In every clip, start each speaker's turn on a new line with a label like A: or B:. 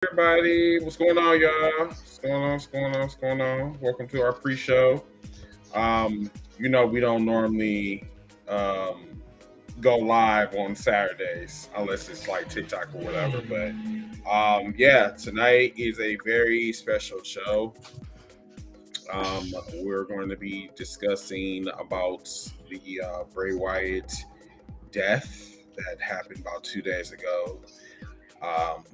A: Everybody, what's going on, y'all? What's going on? What's going on? What's going on? Welcome to our pre-show. We don't normally um, go live on Saturdays unless it's like TikTok or whatever. But tonight is a very special show. We're going to be discussing about the Bray Wyatt death that happened about 2 days ago. Um,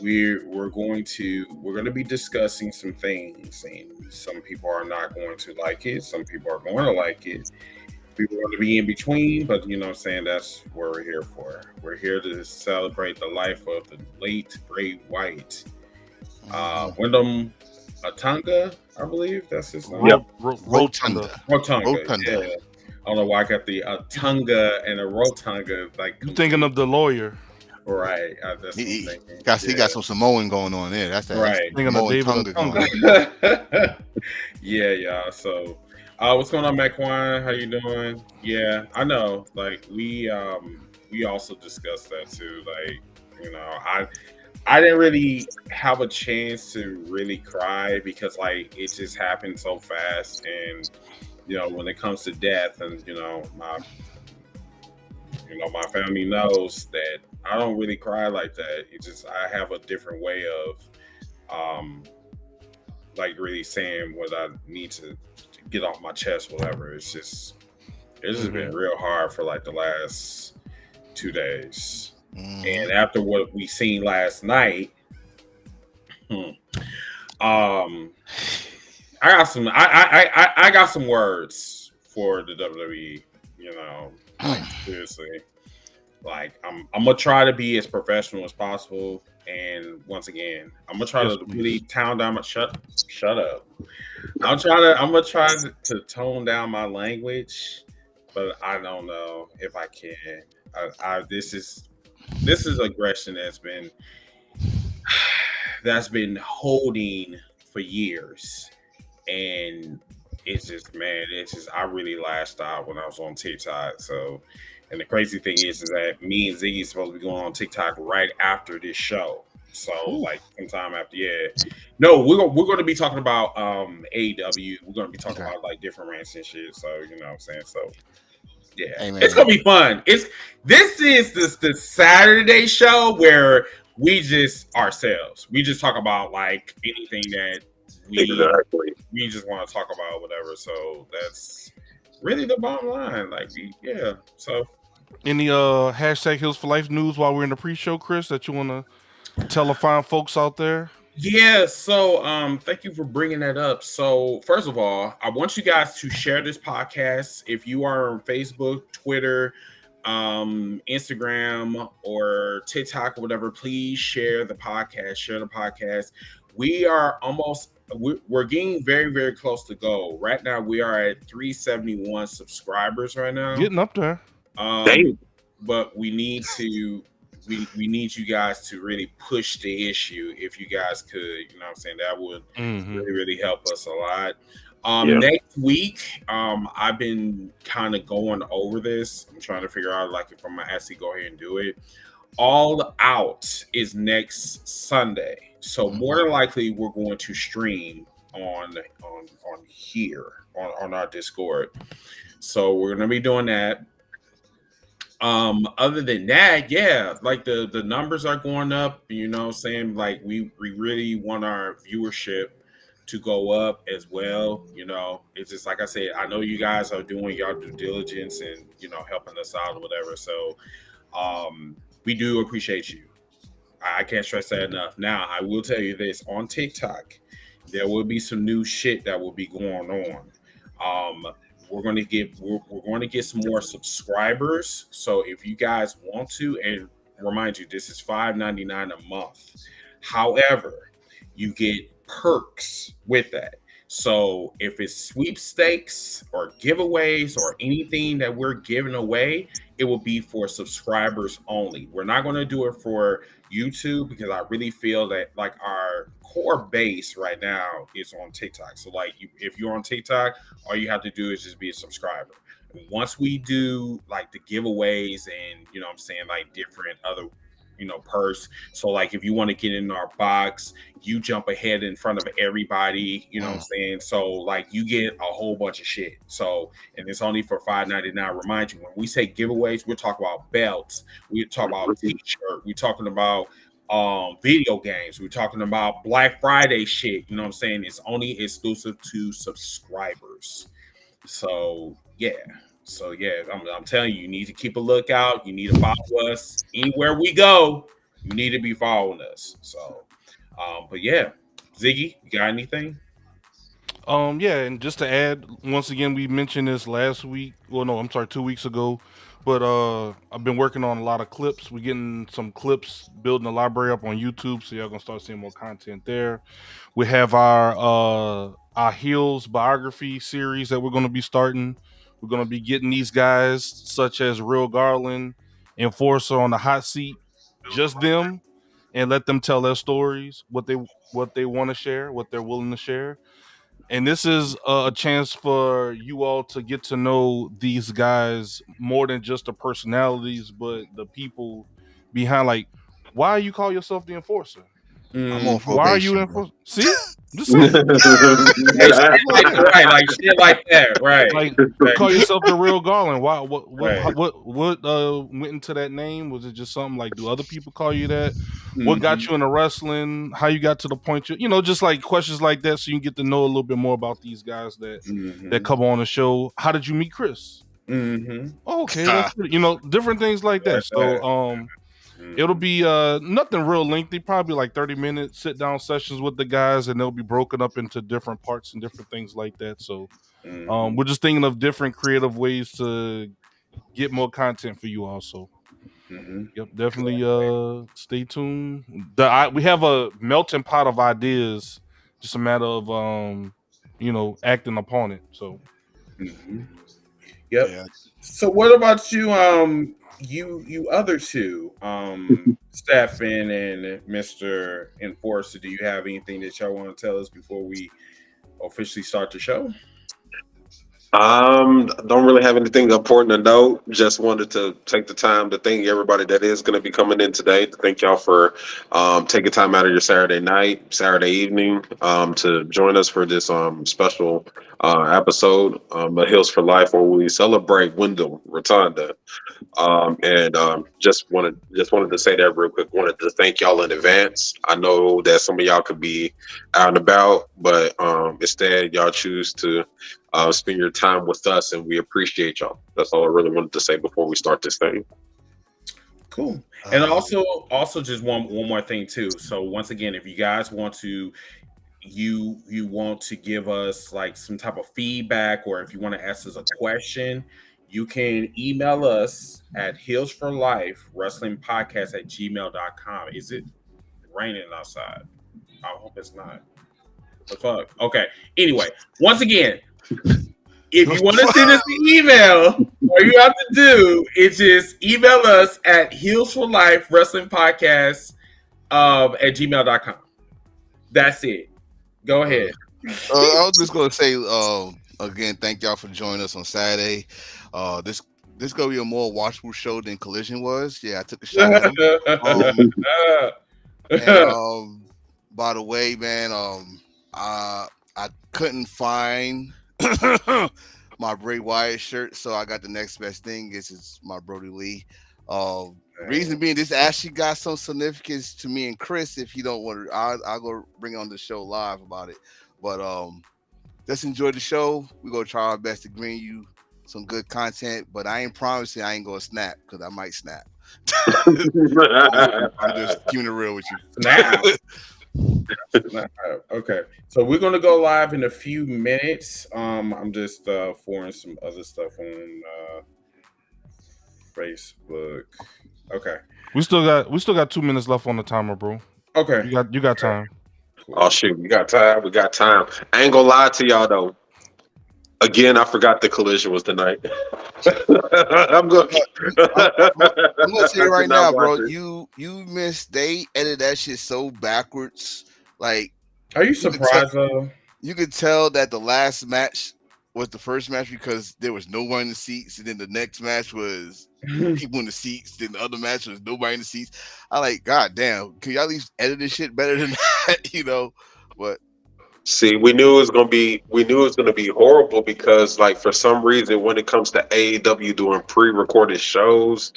A: we're going to be discussing some things, and some people are not going to like it. Some people are going to like it. People are going to be in between, but you know what I'm saying, that's what we're here for. We're here to celebrate the life of the late Bray Wyatt. Wyndham Atunga, I believe that's his name.
B: Yep.
C: Rotunda.
A: Rotunda,
C: Rotunda.
A: yeah. I don't know why I got the Atunga and a Rotunda like
B: You thinking of the lawyer?
A: right. That's what I'm
C: He
A: thinking.
C: he got some Samoan going on there. That's
A: Right.
B: Thinking of
C: Samoan
B: David
C: tongue going
B: Otunga.
C: on.
A: Yeah, yeah. So, what's going on, Matt Quine? How you doing? Yeah, I know. Like we also discussed that too. Like, I didn't really have a chance to really cry because like it just happened so fast, and when it comes to death, and my family knows that I don't really cry like that. It just I have a different way of um like really saying what I need to get off my chest, whatever. It's just been real hard for like the last 2 days.
C: Mhm.
A: And after what we seen last night, hmm, um I got some words for the WWE, like seriously. Like I'm gonna try to be as professional as possible. And once again, I'm gonna try
B: Yes,
A: to really
B: please.
A: tone down my shut up. I'm gonna try to tone down my language, but I don't know if I can. This is aggression that's been holding for years, and it's just I really lashed out when I was on TikTok. So, and the crazy thing is that me and Ziggy supposed to be going on TikTok right after this show. So,
C: Whew.
A: like sometime after, yeah. No, we're going to be talking about AEW. We're going to be talking
C: Okay.
A: about like different rants and shit. So, you know what I'm saying. So, yeah,
C: Hey
A: it's
C: man.
A: gonna be fun. This is the Saturday show where we just ourselves. We just talk about like anything that we
B: Exactly.
A: we just want to talk about, whatever. So that's really the bottom line. Yeah. So
B: Any hashtag Hills for Life news while we're in the pre-show, Chris, that you want to tell the fine folks out there?
A: yeah. So thank you for bringing that up. So first of all, I want you guys to share this podcast. If you are on Facebook, Twitter, Instagram, or TikTok or whatever, please share the podcast. Share the podcast. We are almost we're getting very very close to goal. Right now we are at 371 subscribers right now.
B: Getting up there.
A: Um,
B: Dang.
A: but we need you guys to really push the issue. If you guys could, what I'm saying, that would
B: Mm-hmm.
A: really really help us a lot.
B: Yeah.
A: Next week, I've been kind of going over this. I'm trying to figure out like if I'm gonna actually go ahead and do it. All Out is next Sunday, so more
C: Mhm.
A: than likely we're going to stream on here on our Discord. So we're gonna be doing that. Other than that, yeah, like the numbers are going up, saying like we really want our viewership to go up as well. It's just like I said, I know you guys are doing your due diligence and helping us out or whatever. So um we do appreciate you. I can't stress that enough. Now I will tell you this, on TikTok there will be some new shit that will be going on. We're going to get some more subscribers. So if you guys want to, and remind you, this is $5.99 a month. However, you get perks with that. So if it's sweepstakes or giveaways or anything that we're giving away, it will be for subscribers only. We're not going to do it for YouTube because I really feel that like our core base right now is on TikTok. So like if you're on TikTok, all you have to do is just be a subscriber. Once we do like the giveaways and what I'm saying, like different other purse. So like if you want to get in our box, you jump ahead in front of everybody, you know what I'm saying? So like you get a whole bunch of shit. So, and it's only for $5.99. Remind you, when we say giveaways, we're talking about belts, we're talking about t-shirt, we're talking about video games, we're talking about Black Friday shit, you know what I'm saying? It's only exclusive to subscribers. So yeah. So yeah, I'm telling you, you need to keep a lookout. You need to follow us anywhere we go. You need to be following us. So, but yeah, Ziggy, you got anything?
B: Yeah, and just to add, once again, we mentioned this last week. Well, no, I'm sorry, 2 weeks ago. But I've been working on a lot of clips. We're getting some clips, building a library up on YouTube, so y'all gonna start seeing more content there. We have our Heels biography series that we're gonna be starting. We're gonna be getting these guys, such as Real Garland, Enforcer, on the hot seat, just them, and let them tell their stories, what they want to share, what they're willing to share. And this is a chance for you all to get to know these guys more than just the personalities, but the people behind. Like, why you call yourself the Enforcer?
C: I'm on
B: Why are you
C: probation, bro.
B: Enforcer? See, I'm just saying.
A: Hey, shit like shit like that, right?
B: Like,
A: Right.
B: call yourself the Real Garland. Why?
A: Right.
B: What went into that name? Was it just something like? Do other people call you that? What got
A: Mhm.
B: you into wrestling? How you got to the point just like questions like that, so you can get to know a little bit more about these guys that
A: Mhm.
B: come on the show. How did you meet Chris?
A: Mhm.
B: Oh, okay, that's good. Different things like that. So it'll be nothing real lengthy, probably like 30-minute sit down sessions with the guys, and they'll be broken up into different parts and different things like that. So we're just thinking of different creative ways to get more content for you also.
A: Mhm.
B: Yep, definitely stay tuned. We have a melting pot of ideas, just a matter of acting upon it. So
A: Mhm. Yep.
C: Yeah.
A: So what about you? You other two, Stefan and Mr. Enforcer. Do you have anything that y'all want to tell us before we officially start the show?
D: Don't really have anything important to note. Just wanted to take the time to thank everybody that is going to be coming in today. To thank y'all for taking time out of your Saturday night, Saturday evening, to join us for this special episode of Hills for Life, where we celebrate Windham, Rotunda. And just wanted to say that real quick. Wanted to thank y'all in advance. I know that some of y'all could be out and about, but instead y'all choose to spend your time with us, and we appreciate y'all. That's all I really wanted to say before we start this thing.
A: Cool. And also just one more thing too. So once again, if you guys want to you want to give us like some type of feedback, or if you want to ask us a question, you can email us at Heels for Life Wrestling Podcast at gmail.com. Is it raining outside? I hope it's not. The fuck? Okay. Anyway, once again, if you want to send us an email, all you have to do is just email us at Heels for Life Wrestling Podcast at gmail.com. That's it. Go ahead.
C: I was just gonna say again, thank y'all for joining us on Saturday. This gonna be a more watchable show than Collision was. Yeah, I took a shot at him. And by the way, man, I couldn't find my Bray Wyatt shirt, so I got the next best thing. This is my Brody Lee. Reason being, this actually got some significance to me and Chris. If you don't want to, I'll go bring on the show live about it. But just enjoy the show. We're gonna try our best to bring you some good content, but I ain't promising I ain't gonna snap, because I might snap. I'm just keeping it real with you.
A: Snap. Okay, so we're gonna go live in a few minutes. I'm just pouring some other stuff on Facebook. Okay.
B: we still got 2 minutes left on the timer, bro.
A: Okay.
B: You got time.
A: Cool.
D: Oh shoot, we got time. We got time. I ain't gonna lie to y'all though. Again, I forgot the Collision was tonight. I'm going.
C: I'm gonna say right now, bro.
D: It.
C: You missed. They edited that shit so backwards. Like,
A: Are you surprised though?
C: you could tell that the last match was the first match because there was no one in the seats, and then the next match was people in the seats. Then the other match was nobody in the seats. I like, God damn, can y'all at least edit this shit better than that, you know? But
D: See, we knew it was gonna be horrible because, like, for some reason, when it comes to AEW doing pre-recorded shows,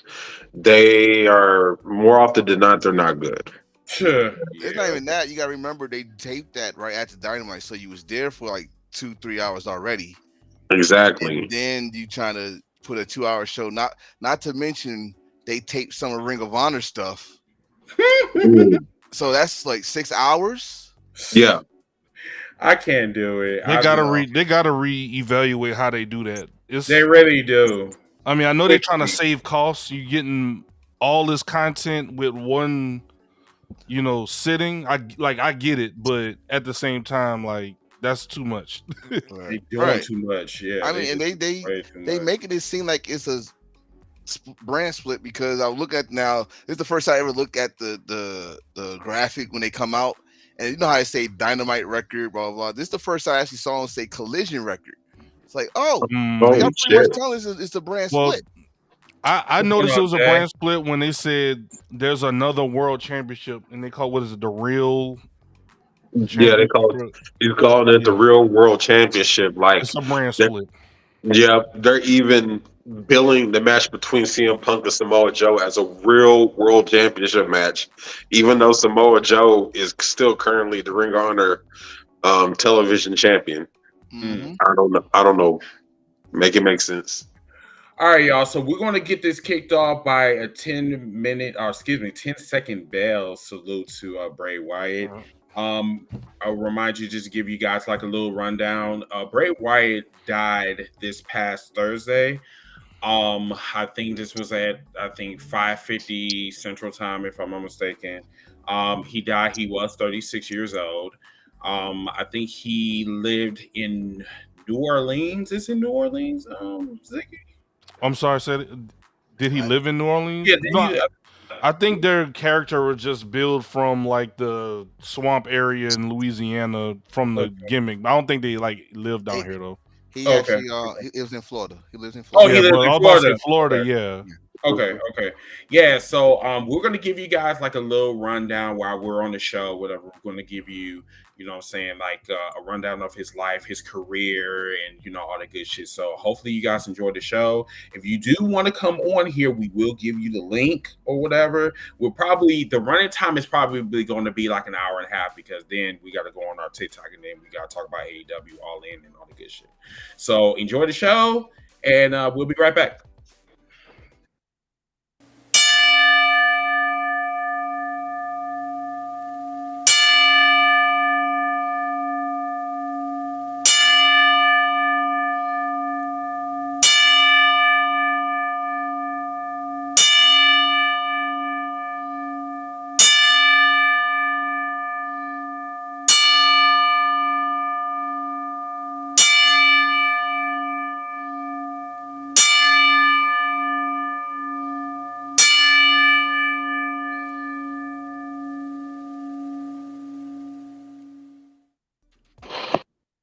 D: they are more often than not they're not good.
C: it's not even that. You gotta remember they taped that right after Dynamite, so you was there for like 2-3 hours already.
D: Exactly.
C: And then you trying to put a 2-hour show. Not to mention they taped some of Ring of Honor stuff. So that's like 6 hours.
D: Yeah.
A: I can't do it.
B: They gotta reevaluate how they do that.
A: They really do.
B: I mean, I know they're trying to save costs. You getting all this content with one, sitting. I get it, but at the same time, like, that's too much.
A: They doing too much. Yeah.
C: I mean, and they making it seem like it's a brand split because I look at now. This is the first time I ever looked at the graphic when they come out. And you know how I say Dynamite record, blah, blah, blah. This is the first time I actually saw them say Collision record. It's like, y'all pretty much telling us it's a brand split.
B: I noticed it was a brand split when they said there's another world championship, and they call the real.
D: Yeah, he's calling it the real world championship. Like,
B: it's a brand split.
D: Yeah, they're even billing the match between CM Punk and Samoa Joe as a real world championship match, even though Samoa Joe is still currently the Ring of Honor television champion.
C: Mm-hmm.
D: I don't know. Make it make sense.
A: All right, y'all. So we're going to get this kicked off by a 10-second bell salute to Bray Wyatt. I'll remind you, just to give you guys like a little rundown. Bray Wyatt died this past Thursday. I think this was at 5:50 Central Time, if I'm not mistaken. He died. He was 36 years old. I think he lived in New Orleans. Is it New Orleans? Ziggy?
B: I'm sorry, did he live in New Orleans?
A: Yeah.
B: I think their character was just built from like the swamp area in Louisiana from the gimmick. I don't think they like lived down here though.
C: He actually he lives in Florida. He lives in Florida.
A: Oh, he lives in Florida.
B: Florida,
A: okay.
B: Yeah.
A: Okay. Yeah, so we're gonna give you guys like a little rundown while we're on the show, whatever. We're gonna give you, what I'm saying, like a rundown of his life, his career, and all that good shit. So hopefully you guys enjoyed the show. If you do want to come on here, we will give you the link or whatever. The running time is probably going to be like an hour and a half because then we got to go on our TikTok and then we got to talk about AEW All In and all the good shit. So enjoy the show and we'll be right back.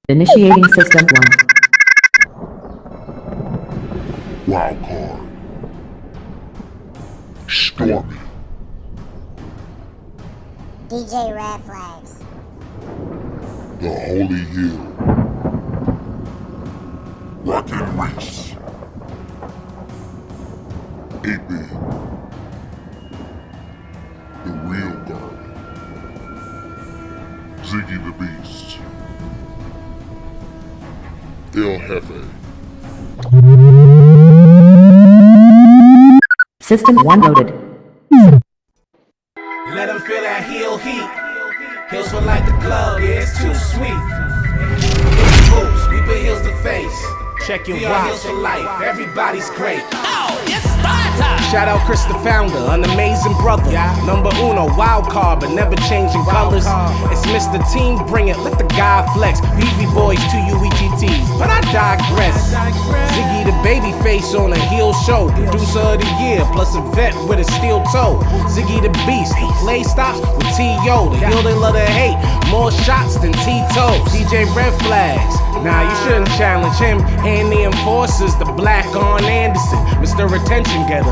E: Initiating System 1.
F: Wild card. Stormy.
G: DJ Red Flags.
F: The Holy Hill. Rockin' Reese. 8-Bit. The Real Garden. Ziggy the Beast. El Jefe.
E: System 1 loaded.
H: Let them feel that heel heat. Heels feel like the club, yeah, it's too sweet. Boots, we put heels to face. Check your watch for life, everybody's great. Oh, it's Sparta! Shout out Chris the founder, an amazing brother. Number uno, wild card, but never changing colors. It's Mr. Team, bring it, let the guy flex. Beefy Boys, 2 UETTs, but I digress. Ziggy the baby face on a heel show. Producer of the year, plus a vet with a steel toe. Ziggy the beast, he play stops with T.O. The heel they love to hate. more shots than Tito's. DJ Red Flags, nah, you shouldn't challenge him. And the enforcers, the black on Anderson, Mr. Attention Getter.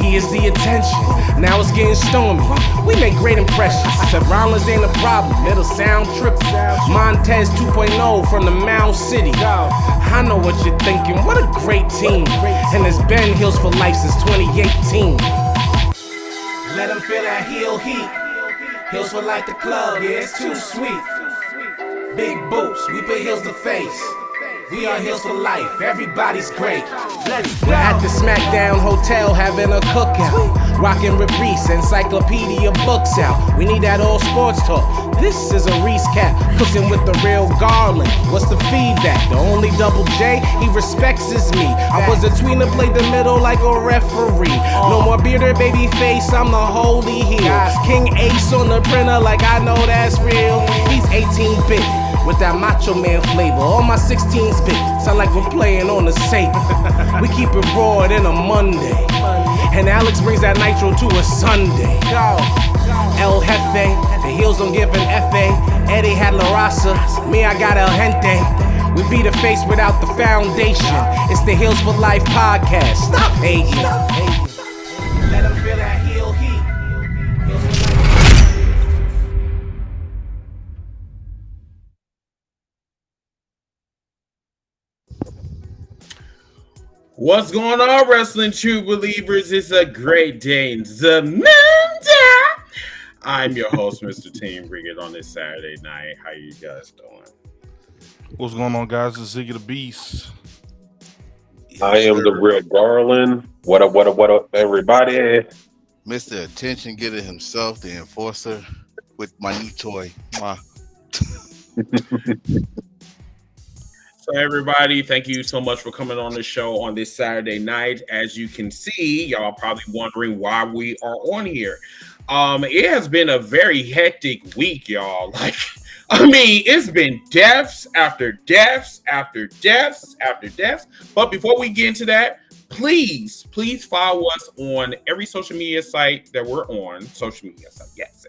H: He is the attention. Now it's getting stormy. We make great impressions. Said Rollins ain't a problem, it'll sound trippy. Montez 2.0 from the Mound City. I know what you're thinking, what a great team. And it's been Hills for Life since 2018.
I: Let them feel that heel heat. Hills for Life the club, yeah, it's too sweet. Big boots, we put heels to face. We are Hills for Life, everybody's great. Let's go.
H: We're at the SmackDown Hotel having a cookout. Rockin' with Reese, encyclopedia books out. We need that all sports talk. This is a Reese cap, cooking with the real Garland. What's the feedback? The only double J he respects is me. I was a tweener, played the middle like a referee. No more bearded baby face, I'm the holy heel. King Ace on the printer like I know that's real. He's 18-bit. With that Macho Man flavor, all my 16s bit sound like we're playing on the safe. We keep it raw in a Monday, and Alex brings that nitro to a Sunday. El Jefe, the heels don't give an FA. Eddie had La Raza, me I got El Gente. We be the face without the foundation. It's the Hills for Life podcast. Stop hating.
I: Let them feel that heel heat. Hills for Life.
A: What's going on, wrestling true believers? It's a great day in Zamunda. I'm your host, Mr. Team. Bring it on this Saturday night. How you guys doing?
B: What's going on, guys? It's Ziggy the Beast.
D: I am the real Garland. What up, everybody?
C: Mr. Attention Getter himself, the enforcer, with my new toy. Mwah.
A: So everybody, thank you so much for coming on the show on this Saturday night. As you can see, y'all probably wondering why we are on here. It has been a very hectic week, y'all. It's been deaths after deaths after deaths after deaths. But before we get into that, please follow us on every social media site that we're on. Social media site, yes.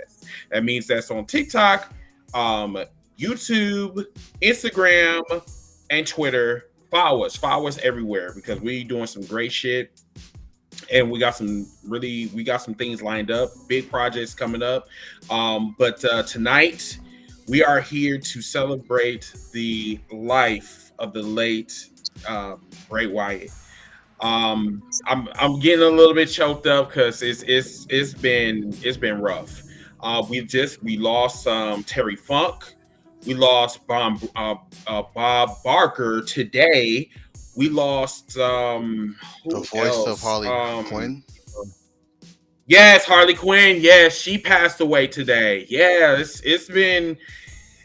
A: That means that's on TikTok, YouTube, Instagram, and Twitter. Follow us everywhere because we doing some great shit, and we got some things lined up, big projects coming up. But tonight we are here to celebrate the life of the late Bray Wyatt. I'm getting a little bit choked up because it's been rough. We lost Terry Funk. We lost Bob Barker today. We lost the
C: voice of Harley Quinn.
A: Yes, Harley Quinn. Yes, she passed away today. Yeah, it's been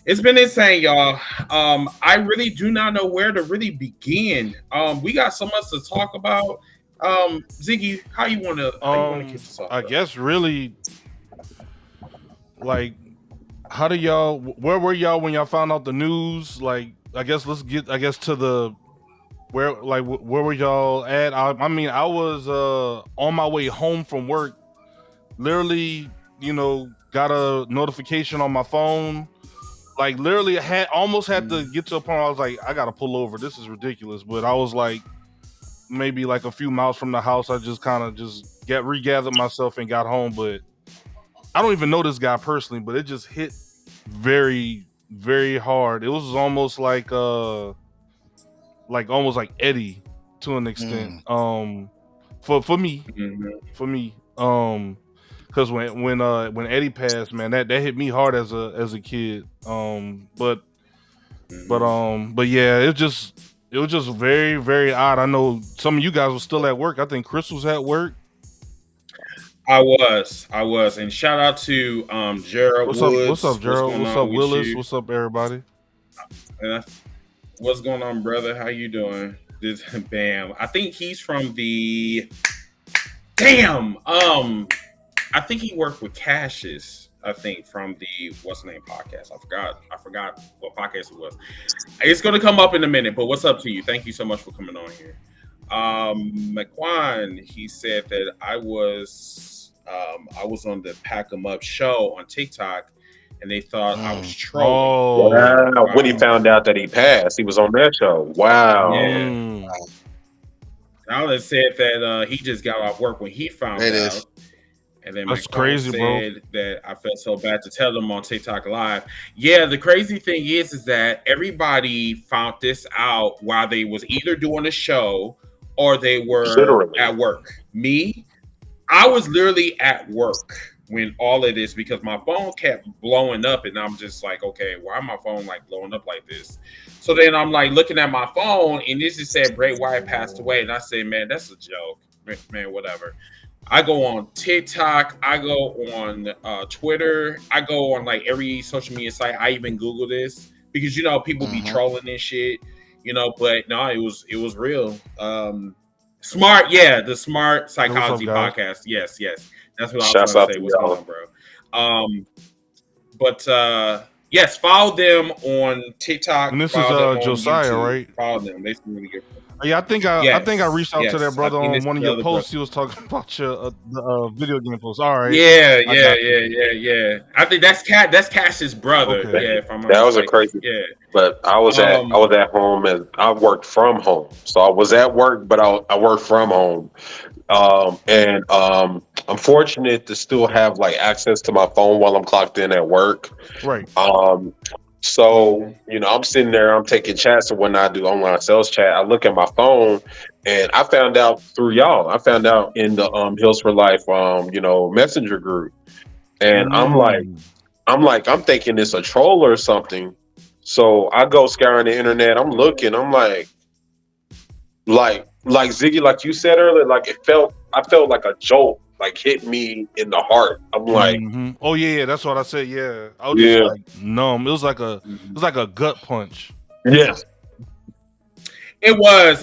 A: insane, y'all. I really do not know where to really begin. We got so much to talk about. Ziggy, how you want to kick this off?
B: I guess really, like, where were y'all when y'all found out the news? Like, I guess let's get to the where were y'all at? I was on my way home from work. Literally, got a notification on my phone. Like, literally almost had to get to a point where I was like, I gotta pull over. This is ridiculous. But I was like, maybe like a few miles from the house. I just kind of regathered myself and got home. But I don't even know this guy personally, but it just hit very, very hard. It was almost like Eddie to an extent. For me, because when Eddie passed, man, that hit me hard as a kid. But yeah, it was just very, very odd. I know some of you guys were still at work. I think Chris was at work.
A: I was, and shout out to Gerald.
B: What's up, Gerald? What's up, Willis? What's up, everybody?
A: What's going on, brother? How you doing? Bam. I think he's from the. Damn. I think he worked with Cassius. I think from the What's the Name podcast. I forgot what podcast it was. It's gonna come up in a minute. But what's up to you? Thank you so much for coming on here. McQuan, he said that I was on the Pack 'em Up show on TikTok, and they thought I was trolling.
B: Oh,
D: Wow. When he found out that he passed, he was on that show. Wow.
A: Yeah.
B: Mm.
A: Alan said that he just got off work when he found
C: It
A: out.
C: is.
A: And then
B: That's
A: my
B: crazy,
A: said
B: bro.
A: that I felt so bad to tell them on TikTok Live. Yeah, the crazy thing is that everybody found this out while they was either doing a show or they were
D: Literally.
A: at work. Me, I was literally at work when all of this, because my phone kept blowing up, and I'm just like, okay, why my phone like blowing up like this? So then I'm like looking at my phone, and this just said Bray Wyatt passed away, and I said, man, that's a joke, man, whatever. I go on TikTok, I go on Twitter, I go on like every social media site. I even Google this because you know people be trolling this shit, you know. But no, it was real. Smart, yeah, the Smart Psychology podcast. Yes, that's what I was going to say. What's going on, bro? Yes, follow them on TikTok.
B: And this is
A: follow them on
B: Josiah,
A: YouTube.
B: right?
A: Follow them. They seem really good.
B: Yeah, I think I reached out to that brother
A: I think
B: on
A: it's
B: one of
A: the
B: your
A: other
B: posts. He was talking about your the video game posts. All right.
A: Yeah. I think that's Cash's brother.
B: Okay.
A: Yeah, if I'm
D: That was a crazy.
A: Yeah.
D: But I was at home and I worked from home, so I was at work, but I worked from home. I'm fortunate to still have like access to my phone while I'm clocked in at work.
B: Right.
D: So, you know, I'm sitting there, I'm taking chats, and when I do online sales chat, I look at my phone, and I found out through y'all. I found out in the Hills for Life messenger group. And I'm thinking it's a troll or something. So I go scouring the internet, I'm looking, I'm like Ziggy, like you said earlier, like I felt like a jolt like hit me in the heart. I'm like,
B: oh yeah, that's what I said. Yeah, I was just like numb. It was like a gut punch.
D: Yes,
A: it was.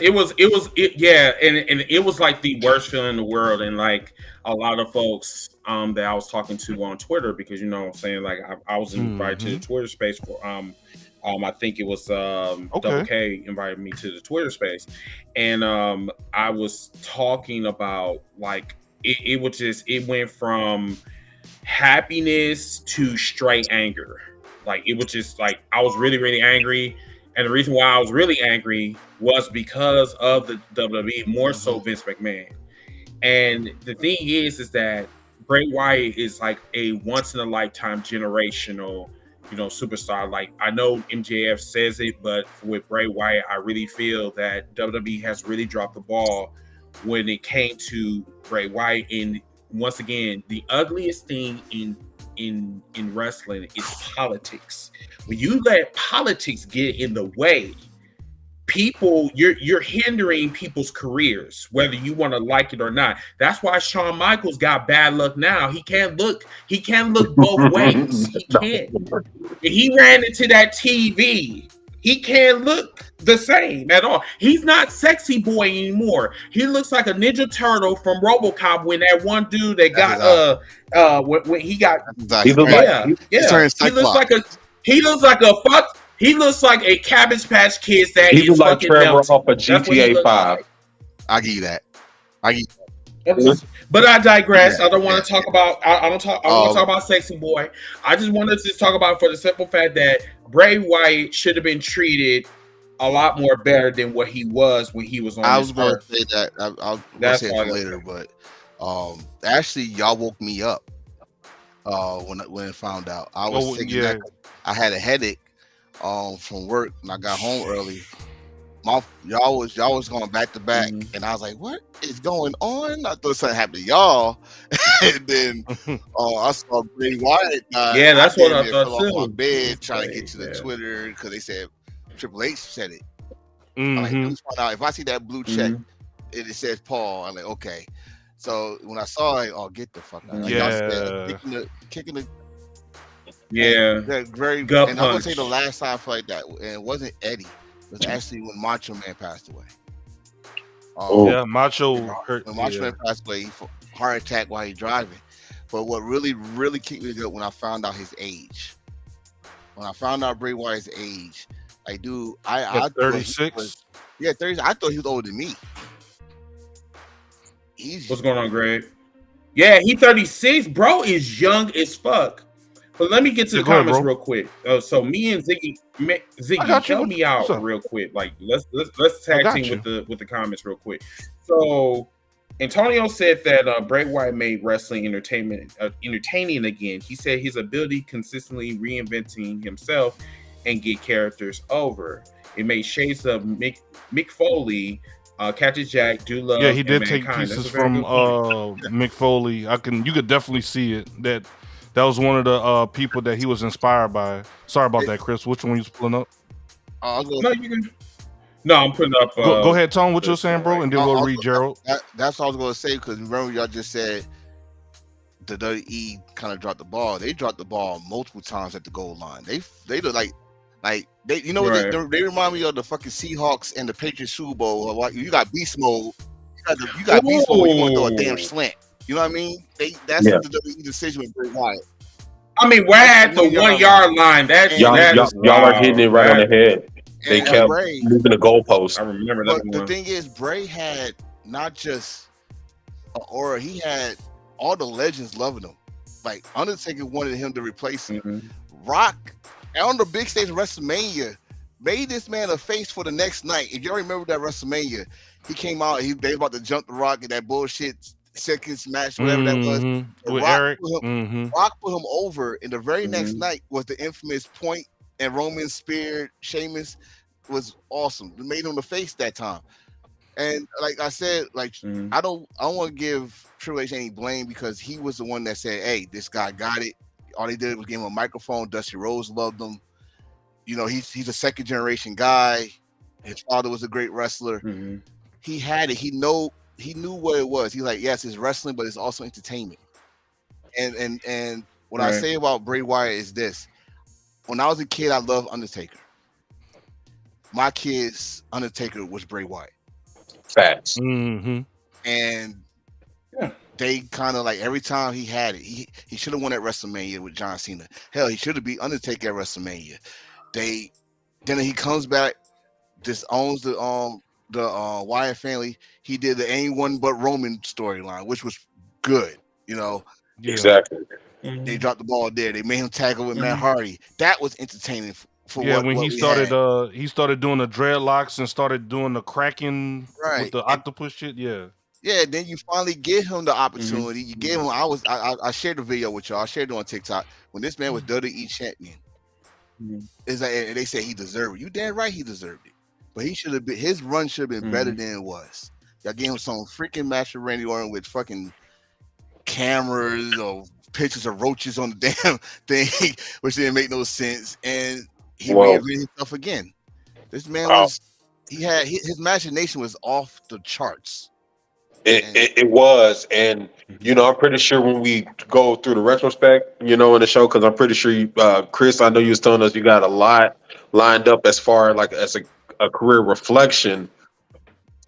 A: Yeah, and it was like the worst feeling in the world. And like a lot of folks that I was talking to on Twitter, because you know what I'm saying, like I was invited to the Twitter space for I think it was Double K invited me to the Twitter space, and I was talking about like it went from happiness to straight anger. Like it was just like I was really, really angry, and the reason why I was really angry was because of the WWE, more so Vince McMahon. And the thing is that Bray Wyatt is like a once in a lifetime generational, superstar. Like I know MJF says it, but with Bray Wyatt, I really feel that WWE has really dropped the ball when it came to Bray Wyatt. And once again, the ugliest thing in wrestling is politics. When you let politics get in the way, you're hindering people's careers, whether you want to like it or not. That's why Shawn Michaels got bad luck now. He can't look both ways. He can't. He ran into that TV. He can't look the same at all. He's not sexy boy anymore. He looks like a Ninja Turtle from RoboCop when that one dude that got when he got he looks like a Cabbage Patch Kids that
D: he looks like Trevor off of GTA 5.
C: Like. I give you that.
A: But I digress. I don't want to talk about. I don't want to talk about sexy boy. I just wanted to talk about for the simple fact that Bray Wyatt should have been treated a lot more better than what he was when he was on.
C: I was going to say that. I'll say it later, but actually, y'all woke me up when I found out. I was thinking that I had a headache from work and I got home early. Y'all was going back to back, and I was like, "What is going on?" I thought something happened to y'all, and then I saw Bray Wyatt.
A: Yeah, that's what I thought too.
C: On my bed trying to get to the Twitter because they said Triple H said it. I'm like, let's find out. If I see that blue check, it says Paul. I'm like, okay. So when I saw it, get the fuck out! Like, kicking the.
A: Yeah,
C: very good. And I'm gonna say the last time I felt like that, and it wasn't Eddie. It was actually when Macho Man passed away.
B: Macho
C: hurt. When Macho Man passed away, heart attack while he's driving. But what really, really kicked me good when I found out his age. When I found out Bray Wyatt's age, like, dude, I
B: 36.
C: 30. I thought he was older than me.
A: What's going on, Greg? Yeah, he 36. Bro is young as fuck. But let me get to
B: Yeah,
A: the
B: go ahead,
A: comments
B: bro.
A: real quick. So me and Ziggy,
B: I
A: Ziggy,
B: got you.
A: help me
B: What's
A: out
B: up?
A: real quick. Like let's
B: I
A: tag
B: got
A: team
B: you.
A: with the comments real quick. So Antonio said that Bray Wyatt made wrestling entertaining again. He said his ability consistently reinventing himself and get characters over. It made shades of Mick Foley, Captain Jack, Do
B: Yeah,
A: Love,
B: he
A: and
B: did take
A: Mankind. That's
B: pieces
A: a very
B: from
A: good point.
B: Mick Foley. You could definitely see it. That was one of the people that he was inspired by. Sorry about that, Chris. Which one you was pulling up?
C: I was gonna,
A: No, you can. No, I'm putting up
B: Go ahead, Tom. What you were
A: this
B: saying,
A: one
B: bro,
A: right
B: and then
A: here.
B: we'll read Gerald.
C: that's what I was gonna say because remember y'all just said the WWE kind of dropped the ball. They dropped the ball multiple times at the goal line. They look like they you know what
A: Right.
C: they remind me of the fucking Seahawks and the Patriots Super Bowl. Like, you got beast mode. You got beast mode. You want to throw a damn
A: Ooh.
C: slant. You know what I mean? That's
D: Yeah.
C: the WWE decision with Bray Wyatt.
A: I mean, we're
C: That's
A: at the 1 yard line. That's
C: And-
D: Y'all are hitting it right on the head. They
C: And
D: kept
C: Bray,
D: moving the goalpost.
A: I remember that
C: but the
A: one.
C: thing is, Bray had not just an aura; he had all the legends loving him. Like Undertaker wanted him to replace him.
A: Mhm.
C: Rock on the big stage of WrestleMania made this man a face for the next night. If y'all remember that WrestleMania, he came out. They about to jump the Rock in that bullshit seconds match, whatever that was.
B: Mhm.
C: And
B: With
C: Rock
B: Eric.
C: put him,
B: Mhm.
C: Rock put him over, and the very next
A: Mhm.
C: night was the infamous point, and Roman speared Sheamus. Was awesome. It made him the face that time. And like I said, like
A: Mhm.
C: I don't want to give Triple H any blame because he was the one that said, "Hey, this guy got it." All he did was give him a microphone. Dusty Rhodes loved him. You know, he's a second generation guy. His father was a great wrestler.
A: Mhm.
C: He had it. He knew what it was. He's like, yes, it's wrestling, but it's also entertainment. And what I
A: Right.
C: say about Bray Wyatt is this: when I was a kid, I loved Undertaker. My kid's Undertaker was Bray Wyatt.
D: Facts.
B: Mhm.
C: And
A: Yeah.
C: they kind of like every time he had it, he should have won at WrestleMania with John Cena. Hell, he should have beat Undertaker at WrestleMania. Then he comes back, disowns the Wyatt family. He did the ain't one but Roman storyline, which was good. You know,
B: Yeah.
D: Exactly.
C: they dropped the ball there. They made him tackle with Matt
A: Mhm.
C: Hardy. That was entertaining for
B: Yeah,
C: what
B: when
C: we
B: he started
C: had.
B: he started doing the dreadlocks and started doing the cracking with
C: Right.
B: the octopus shit. Yeah.
C: Yeah, then you finally give him the
A: Mm-hmm.
C: opportunity. You gave him. I shared the video with y'all. I shared it on TikTok when this man was WWE champion.
A: Mhm.
C: Is like, and they said he deserved it. You damn right he deserved it. But he should have been. His run should have been better than it was. Y'all gave him some freaking match with Randy Orton with fucking cameras or pictures of roaches on the damn thing, which didn't make no sense. And he
D: Well-
C: reinvented himself again. This man
D: Wow.
C: was. His imagination was off the charts.
D: It was, and I'm pretty sure when we go through the retrospect, in the show, because I'm pretty sure you, Chris, I know you was telling us you got a lot lined up as far like as a career reflection.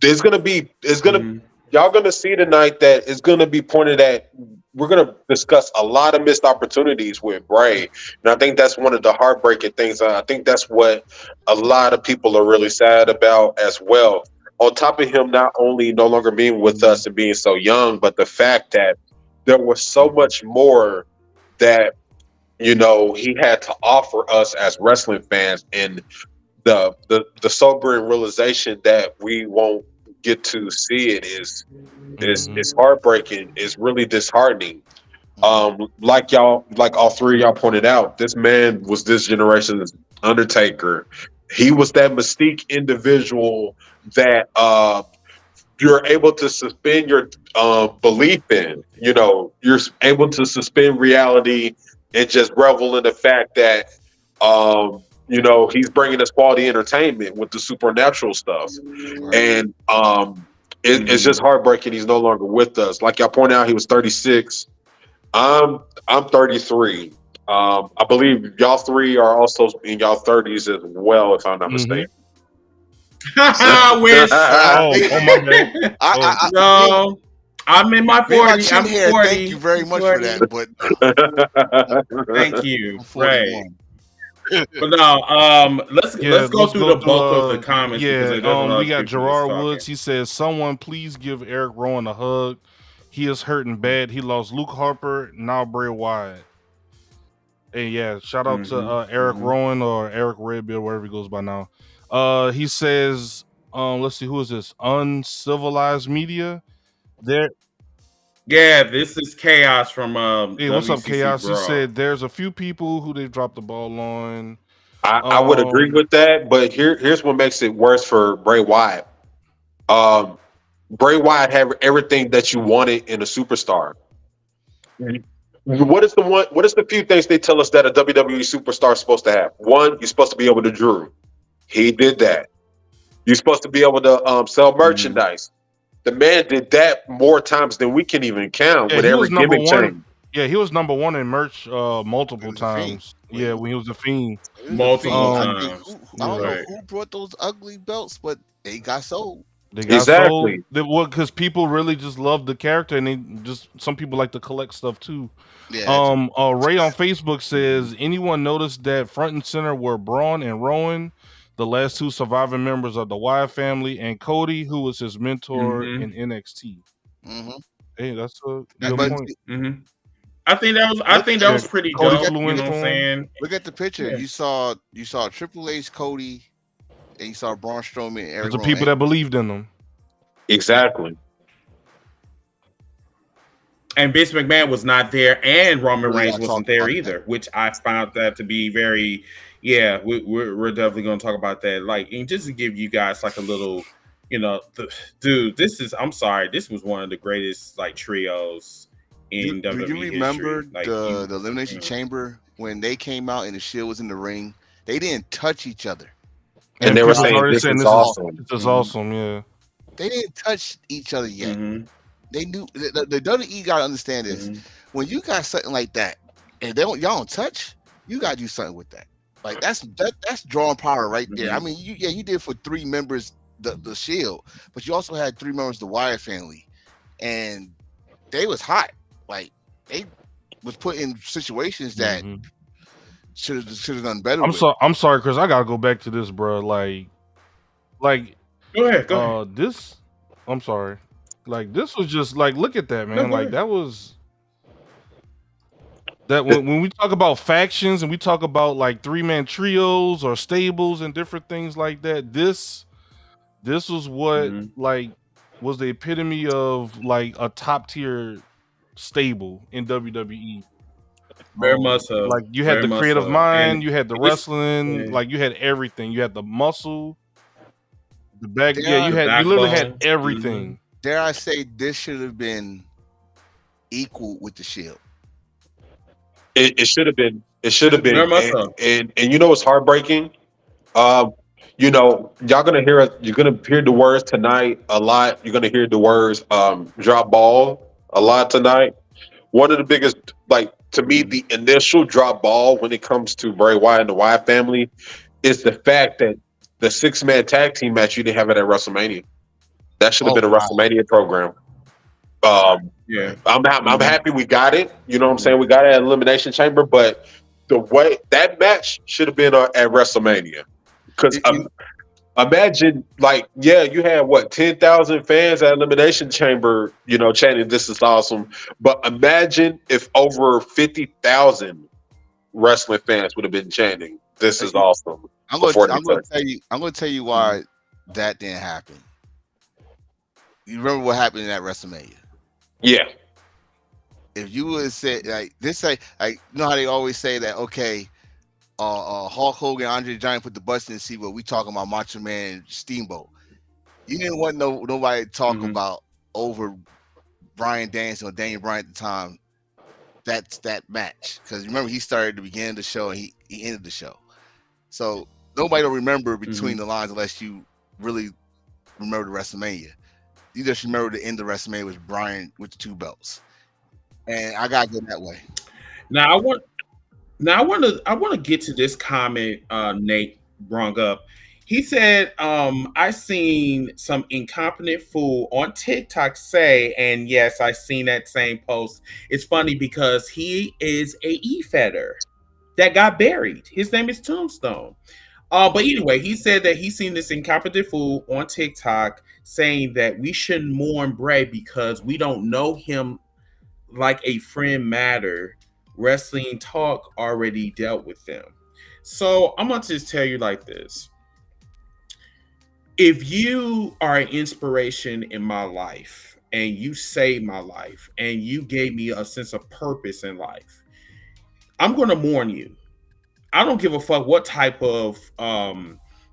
D: Y'all gonna see tonight that it's gonna be pointed at. We're gonna discuss a lot of missed opportunities with Bray, and I think that's one of the heartbreaking things. I think that's what a lot of people are really sad about as well. On top of him not only no longer being with us and being so young, but the fact that there was so much more that he had to offer us as wrestling fans, and the sobering realization that we won't get to see it is heartbreaking. It's really disheartening. Like all three of y'all pointed out, this man was this generation's Undertaker. He was that mystique individual that you're able to suspend your belief in. You're able to suspend reality and just revel in the fact that he's bringing us quality entertainment with the supernatural stuff. And it's just heartbreaking he's no longer with us. Like y'all point out, he was 36. I'm 33. I believe y'all three are also in y'all 30s as well, if I'm not mistaken.
A: I wish.
B: Oh my bad.
A: No, I'm in my 40s. I'm 40.
C: Thank you very much for that. But
A: thank you.
C: I'm 41.
A: But no, let's go through the bulk of the comments.
B: Yeah,
A: because there's a lot
B: we
A: of
B: got
A: people
B: Gerard
A: talking.
B: Woods. He says, "Someone please give Eric Rowan a hug. He is hurting bad. He lost Luke Harper, now Bray Wyatt." Hey, yeah, shout out to Eric
A: mhm.
B: Rowan or Eric Redbeard, wherever he goes by now. He says, let's see, who is this? Uncivilized Media. There.
A: Yeah, this is Chaos from
B: Hey, what's up,
A: WCC
B: Chaos? He
A: Bro.
B: said there's a few people who they dropped the ball on.
D: I would agree with that, but here's what makes it worse for Bray Wyatt. Um, Bray Wyatt had everything that you wanted in a superstar. What is the one? What is the few things they tell us that a WWE superstar is supposed to have? One, you're supposed to be able to drew. He did that. You're supposed to be able to sell
A: Mhm.
D: merchandise. The man did that more times than we can even count
B: Yeah,
D: with
B: he was
D: every
B: number
D: gimmick
B: one.
D: change.
B: Yeah, he was number one in merch
C: He
B: multiple
C: was the Fiend.
B: times. Yeah, when he was a Fiend.
C: He was the
A: Multiple
C: Fiend. I
B: Um,
C: think
A: times.
C: I don't
B: yeah.
C: know
A: Right.
C: who brought those ugly belts, but they got sold.
B: They got
D: Exactly.
B: sold because people really just love the character, and they just some people like to collect stuff too.
C: Yeah.
B: Ray on Facebook says, anyone noticed that front and center were Braun and Rowan, the last two surviving members of the Wyatt family, and Cody, who was his mentor
A: Mhm.
B: in NXT.
C: Mm-hmm.
B: Hey, that's a
C: But
B: good point.
A: Mhm. I think that
B: Yeah,
A: was pretty
B: Cody
A: dope.
B: flew
A: You
B: in
A: know what
B: for
A: I'm
B: him.
A: saying?
C: look at the picture.
A: Yeah.
C: You saw Triple H, Cody, and you saw Braun Strowman and
B: There's
C: Eric
B: the
C: Rowan.
B: people that believed in them.
D: Exactly.
A: And Vince McMahon was not there, and Roman
C: We
A: Reigns
C: gotta
A: wasn't
C: talk
A: there
C: about
A: either, which I found that to be very. Yeah, we're definitely going to talk about that. Like, and just to give you guys like a little, dude, this is. I'm sorry, this was one of the greatest like trios in
C: Do you
A: WWE
C: remember
A: history. Like
C: the Elimination Chamber when they came out and the Shield was in the ring? They didn't touch each other.
D: And they were
B: people
D: saying
B: already
D: this
B: saying
D: is
B: this
D: awesome.
B: is awesome. Yeah.
C: They didn't touch each other yet.
A: Mhm.
C: They knew the WWE got to understand this.
A: Mhm.
C: When you got something like that and y'all don't touch, you got to do something with that. Like that's drawing power right there. I
A: Mhm.
C: mean, you did for three members the Shield, but you also had three members of the Wyatt family, and they was hot. Like they was put in situations that
B: Mhm.
C: should have done better.
B: I'm sorry, Chris. I gotta go back to this, bro. Like,
A: Go ahead.
B: this. I'm sorry. Like, this was just like, look at that, man.
A: No, go
B: Like,
A: ahead.
B: that was that when we talk about factions and we talk about like 3-man trios or stables and different things like that. This was what
A: Mhm.
B: like was the epitome of like a top tier stable in WWE.
A: Very much so.
B: Like you had
A: Very
B: the
A: much
B: creative
A: so.
B: mind,
A: And
B: you had the
A: it's
B: wrestling, like you had everything. You had the muscle, the back.
C: Dare
B: Yeah,
C: I-
B: you literally had
A: backbone.
B: everything.
C: Dare I say this should have been equal with the Shield?
D: It should have been. It should have
A: Very
D: been.
A: much so.
D: And you know what's heartbreaking? Y'all gonna hear it. You're gonna hear the words tonight a lot. You're gonna hear the words drop ball a lot tonight. One of the biggest, like to me, the initial drop ball when it comes to Bray Wyatt and the Wyatt family is the fact that the 6-man tag team match you didn't have it at WrestleMania. That should have been a WrestleMania program.
A: Yeah.
D: I'm happy we got it. You know what I'm saying? We got it at Elimination Chamber, but the way that match should have been at WrestleMania. Because imagine, like, yeah, you had 10,000 fans at Elimination Chamber, chanting "This is awesome." But imagine if over 50,000 wrestling fans would have been chanting "This is awesome."
C: I'm going to tell you why that didn't happen. You remember what happened in that WrestleMania?
D: Yeah.
C: If you would have said like this, like you know how they always say that, okay, Hulk Hogan, Andre the Giant put the butts in the seat, but we talking about Macho Man and Steamboat. You didn't want nobody to talk about over Bryan Danielson or Daniel Bryan at the time. That's that match, because remember he started at the beginning of the show and he ended the show. So nobody will remember between the lines unless you really remember the WrestleMania. You just remember the end of WrestleMania was Bryan with the 2 belts, and I gotta go that way.
A: Now I want to get to this comment Nate brought up. He said, I seen some incompetent fool on TikTok say, and yes, I seen that same post. It's funny because he is a E-Fetter that got buried. His name is Tombstone. But anyway, he said that he seen this incompetent fool on TikTok saying that we shouldn't mourn Bray because we don't know him like a friend matter Wrestling Talk already dealt with them. So I'm gonna just tell you like this. If you are an inspiration in my life and you saved my life and you gave me a sense of purpose in life, I'm gonna mourn you. I don't give a fuck what type of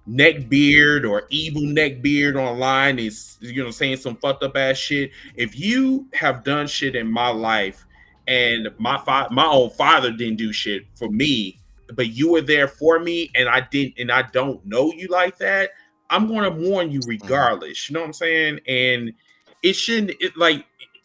A: neck beard or evil neck beard online is, saying some fucked up ass shit. If you have done shit in my life and my own father didn't do shit for me, but you were there for me and I don't know you like that, I'm gonna mourn you regardless. You know what I'm saying? And it shouldn't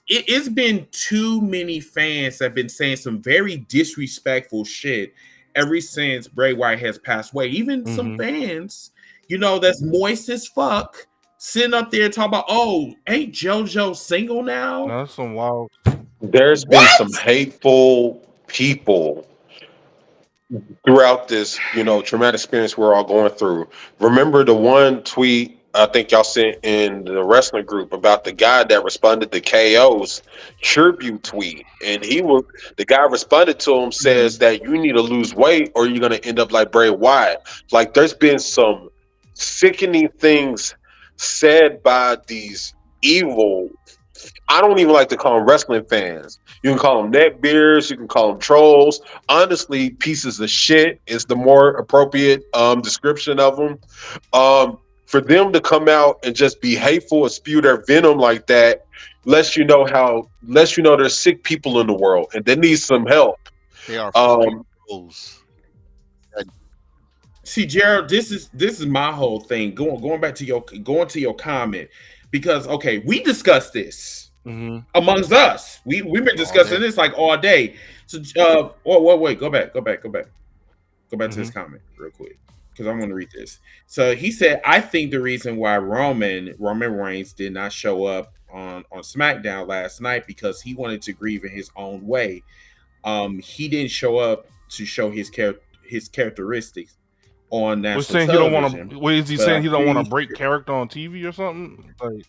A: it's been too many fans that have been saying some very disrespectful shit ever since Bray Wyatt has passed away. Even some fans, that's moist as fuck, sitting up there talking about, oh, ain't JoJo single now?
B: No, that's some wild.
D: There's been some hateful people throughout this, traumatic experience we're all going through. Remember the one tweet I think y'all sent in the wrestling group about the guy that responded to KO's tribute tweet, and the guy responded to him says that you need to lose weight or you're gonna end up like Bray Wyatt. Like, there's been some sickening things said by these evil, I don't even like to call them wrestling fans. You can call them neckbeards, you can call them trolls. Honestly, pieces of shit is the more appropriate description of them. For them to come out and just be hateful and spew their venom like that lets you know there's sick people in the world and they need some help.
C: They are trolls.
A: See, Gerald, this is my whole thing. Going back to your comment, because okay, we discussed this amongst us. We've been discussing this like all day. So wait, go back to his comment real quick, because I want to read this. So he said, I think the reason why Roman Reigns did not show up on SmackDown last night because he wanted to grieve in his own way. He didn't show up to show his characteristics on national
B: saying
A: television.
B: Is he saying he don't want to break character on TV or something? Like,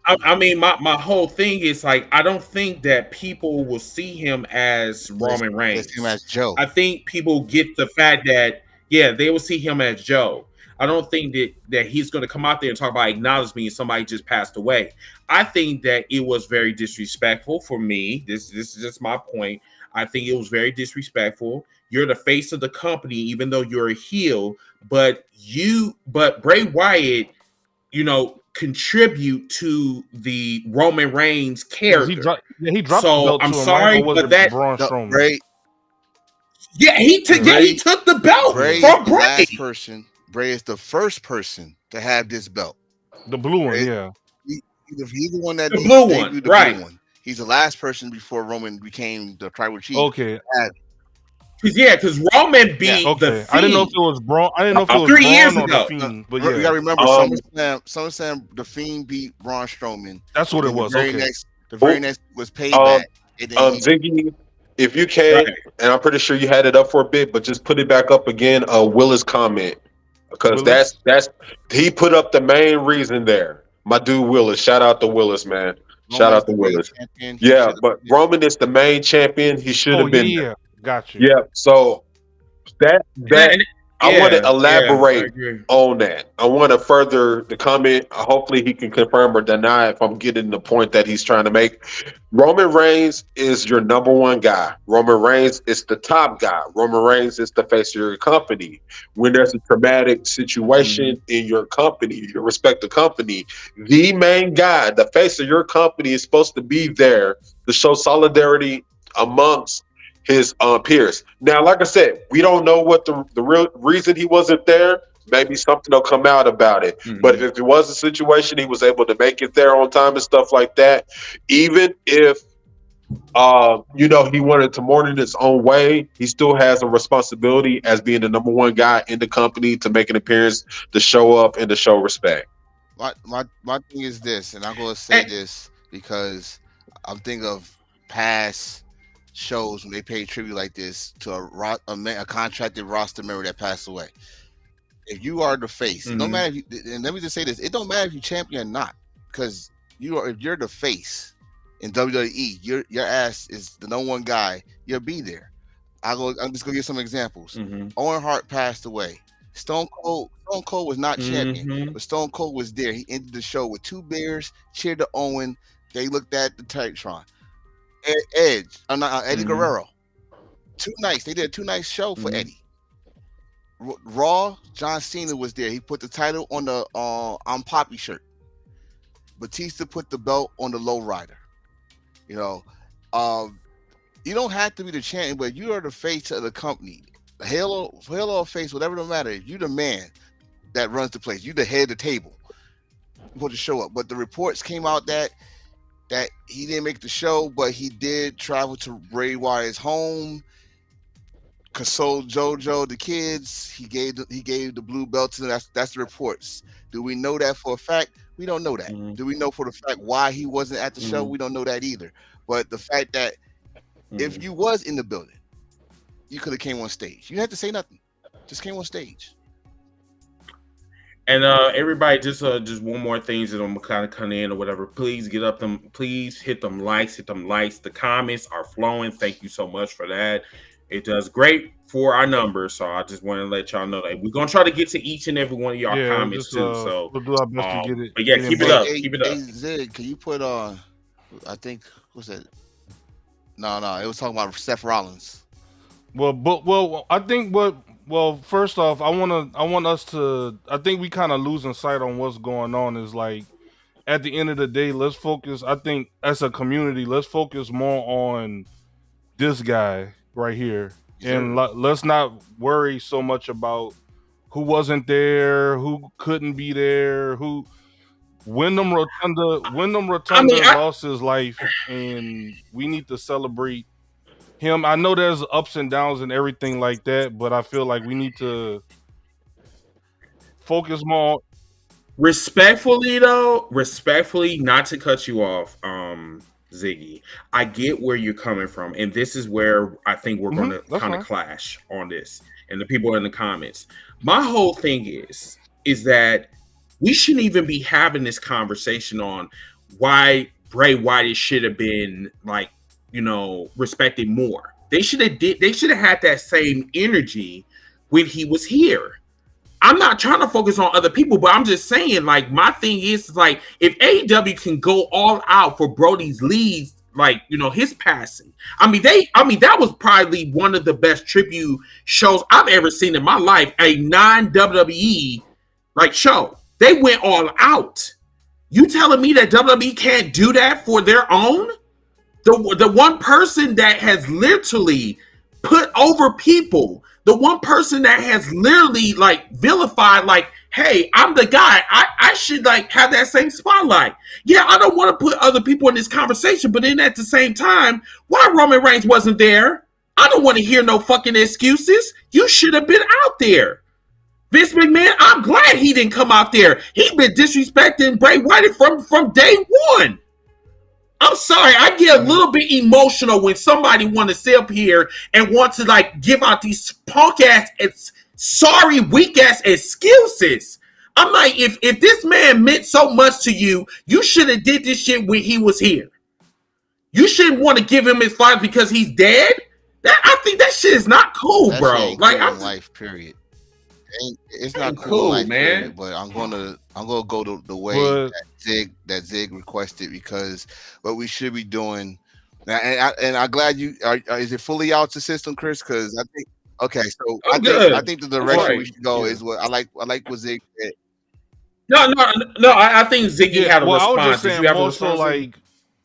A: I mean, my whole thing is like, I don't think that people will see him as Roman Reigns.
C: See him as Joe.
A: I think people get the fact that, yeah, they will see him as Joe. I don't think that he's going to come out there and talk about acknowledge me and somebody just passed away. I think that it was very disrespectful for me. This is just my point. I think it was very disrespectful. You're the face of the company, even though you're a heel, but Bray Wyatt, contribute to the Roman Reigns character.
B: He dropped
A: so
B: the belt
A: I'm
B: to him,
A: sorry,
B: right?
A: but that
B: Braun Strowman.
C: Bray,
A: he took the belt from Bray.
C: Bray is the first person to have this belt.
B: The blue one,
C: Bray,
B: yeah.
C: He's the one that
A: the blue one, right?
C: Blue one. He's the last person before Roman became the tribal chief.
B: Okay.
A: Because Roman beat the Fiend.
B: I didn't know if it was Braun. I didn't know if it was
A: 3 years
B: Braun
A: ago.
B: or the Fiend. But yeah,
C: you gotta remember, SummerSlam, the Fiend beat Braun Strowman.
B: That's what it was.
C: The very next was Payback.
D: Ziggy, if you can, and I'm pretty sure you had it up for a bit, but just put it back up again. Willis comment, because that's he put up the main reason there. My dude Willis, shout out to Willis, man. Shout out to Willis. Yeah, but Roman is the main champion. He should have been.
B: Yeah, got you.
D: Yeah, so that I want to elaborate on that. I want to further the comment. Hopefully, he can confirm or deny if I'm getting the point that he's trying to make. Roman Reigns is your number one guy. Roman Reigns is the top guy. Roman Reigns is the face of your company. When there's a traumatic situation in your company, your respective company, the main guy, the face of your company, is supposed to be there to show solidarity amongst his peers. Now, like I said, we don't know what the real reason he wasn't there. Maybe something will come out about it. But if it was a situation, he was able to make it there on time and stuff like that. Even if, he wanted to mourn in his own way, he still has a responsibility as being the number one guy in the company to make an appearance, to show up, and to show respect.
C: My thing is this, and I'm going to say this because I'm thinking of past shows when they pay tribute like this to a contracted roster member that passed away. If you are the face, no matter if you, and let me just say this, it don't matter if you champion or not, because if you're the face, in WWE, your ass is the number one guy. You'll be there. I'm just gonna give some examples.
A: Mm-hmm.
C: Owen Hart passed away. Stone Cold was not champion,
A: Mm-hmm.
C: but Stone Cold was there. He ended the show with 2 beers, cheered to Owen. They looked at the Titantron. Eddie
A: Mhm.
C: Guerrero. 2 nights. They did a 2 night show for
A: Mhm.
C: Eddie. Raw, John Cena was there. He put the title on the I'm Poppy shirt. Batista put the belt on the lowrider. You know, you don't have to be the champion, but you are the face of the company. Halo or face, whatever the matter. You the man that runs the place. You the head of the table. You put to show up. But the reports came out that he didn't make the show, but he did travel to Bray Wyatt's home, console JoJo, the kids. He gave the blue belt to them. That's the reports. Do we know that for a fact? We don't know that.
A: Mhm.
C: Do we know for the fact why he wasn't at the show?
A: Mhm.
C: We don't know that either. But the fact that if
A: Mhm.
C: you was in the building, you could have came on stage. You didn't have to say nothing. Just came on stage.
A: And everybody, just one more thing that I'm kind of coming in or whatever. Please please hit them likes. The comments are flowing. Thank you so much for that. It does great for our numbers. So I just want to let y'all know that we're gonna try to get to each and every one of y'all
B: Yeah,
A: comments
B: just
A: too. So
B: we'll do our best to get it.
A: but yeah,
B: get
A: keep it
B: in
A: up.
C: Hey,
A: Keep it up.
C: hey, Zig, can you put I think what's that? No, it was talking about Seth Rollins.
B: Well, I think first off, I want us to. I think we kind of losing sight on what's going on. Is like at the end of the day, let's focus. I think as a community, let's focus more on this guy right here, and let's not worry so much about who wasn't there, who couldn't be there, who. Wyndham Rotunda lost his life, and we need to celebrate him. I know there's ups and downs and everything like that, but I feel like we need to focus more.
A: Respectfully, not to cut you off, Ziggy, I get where you're coming from, and this is where I think we're going to
B: That's
A: kind of
B: fine.
A: clash on this, and the people in the comments. My whole thing is that we shouldn't even be having this conversation on why Bray Wyatt should have been like, respected more. They should have had that same energy when he was here. I'm not trying to focus on other people, but I'm just saying, like, my thing is like, if AEW can go all out for Brody's Lee's, like, his passing. I mean, that was probably one of the best tribute shows I've ever seen in my life. A non-WWE like show. They went all out. You telling me that WWE can't do that for their own? The one person that has literally put over people, the one person that has literally like vilified, like, hey, I'm the guy. I should like have that same spotlight. Yeah, I don't want to put other people in this conversation, but then at the same time, why Roman Reigns wasn't there? I don't want to hear no fucking excuses. You should have been out there. Vince McMahon, I'm glad he didn't come out there. He's been disrespecting Bray Wyatt from day one. I'm sorry, I get a little bit emotional when somebody want to sit up here and want to like give out these punk ass, sorry, weak ass excuses. I'm like, if this man meant so much to you, you should have did this shit when he was here. You shouldn't want to give him his flowers because he's dead. I think that shit is not cool,
C: That
A: bro.
C: shit ain't
A: Like,
C: cool
A: I'm
C: in life, period. It's
A: Ain't
C: not
A: cool,
C: cool in life,
A: man.
C: period, but I'm gonna go the way
B: But
C: that Zig requested, because what we should be doing. And I'm glad you are. Is it fully out the system, Chris? Because I think okay. So
A: I'm good.
C: I think the direction
A: Right.
C: we should go
B: Yeah.
C: is what I like what Zig said.
A: No. I think Ziggy had a
B: well, I was
A: response.
B: just
A: Did
B: saying
A: you have a
B: more so
A: response? Ziggy?
B: like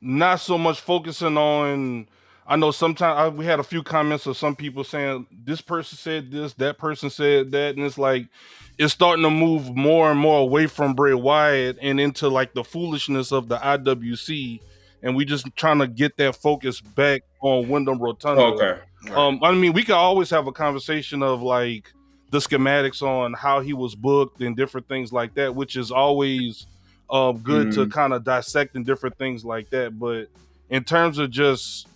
B: not so much focusing on. I know sometimes we had a few comments of some people saying this person said this, that person said that, and it's like it's starting to move more and more away from Bray Wyatt and into like the foolishness of the IWC, and we just trying to get that focus back on Windham Rotunda.
A: Okay.
C: Right.
B: I mean, we could always have a conversation of like the schematics on how he was booked and different things like that, which is always good to kind of dissect and different things like that. But in terms of just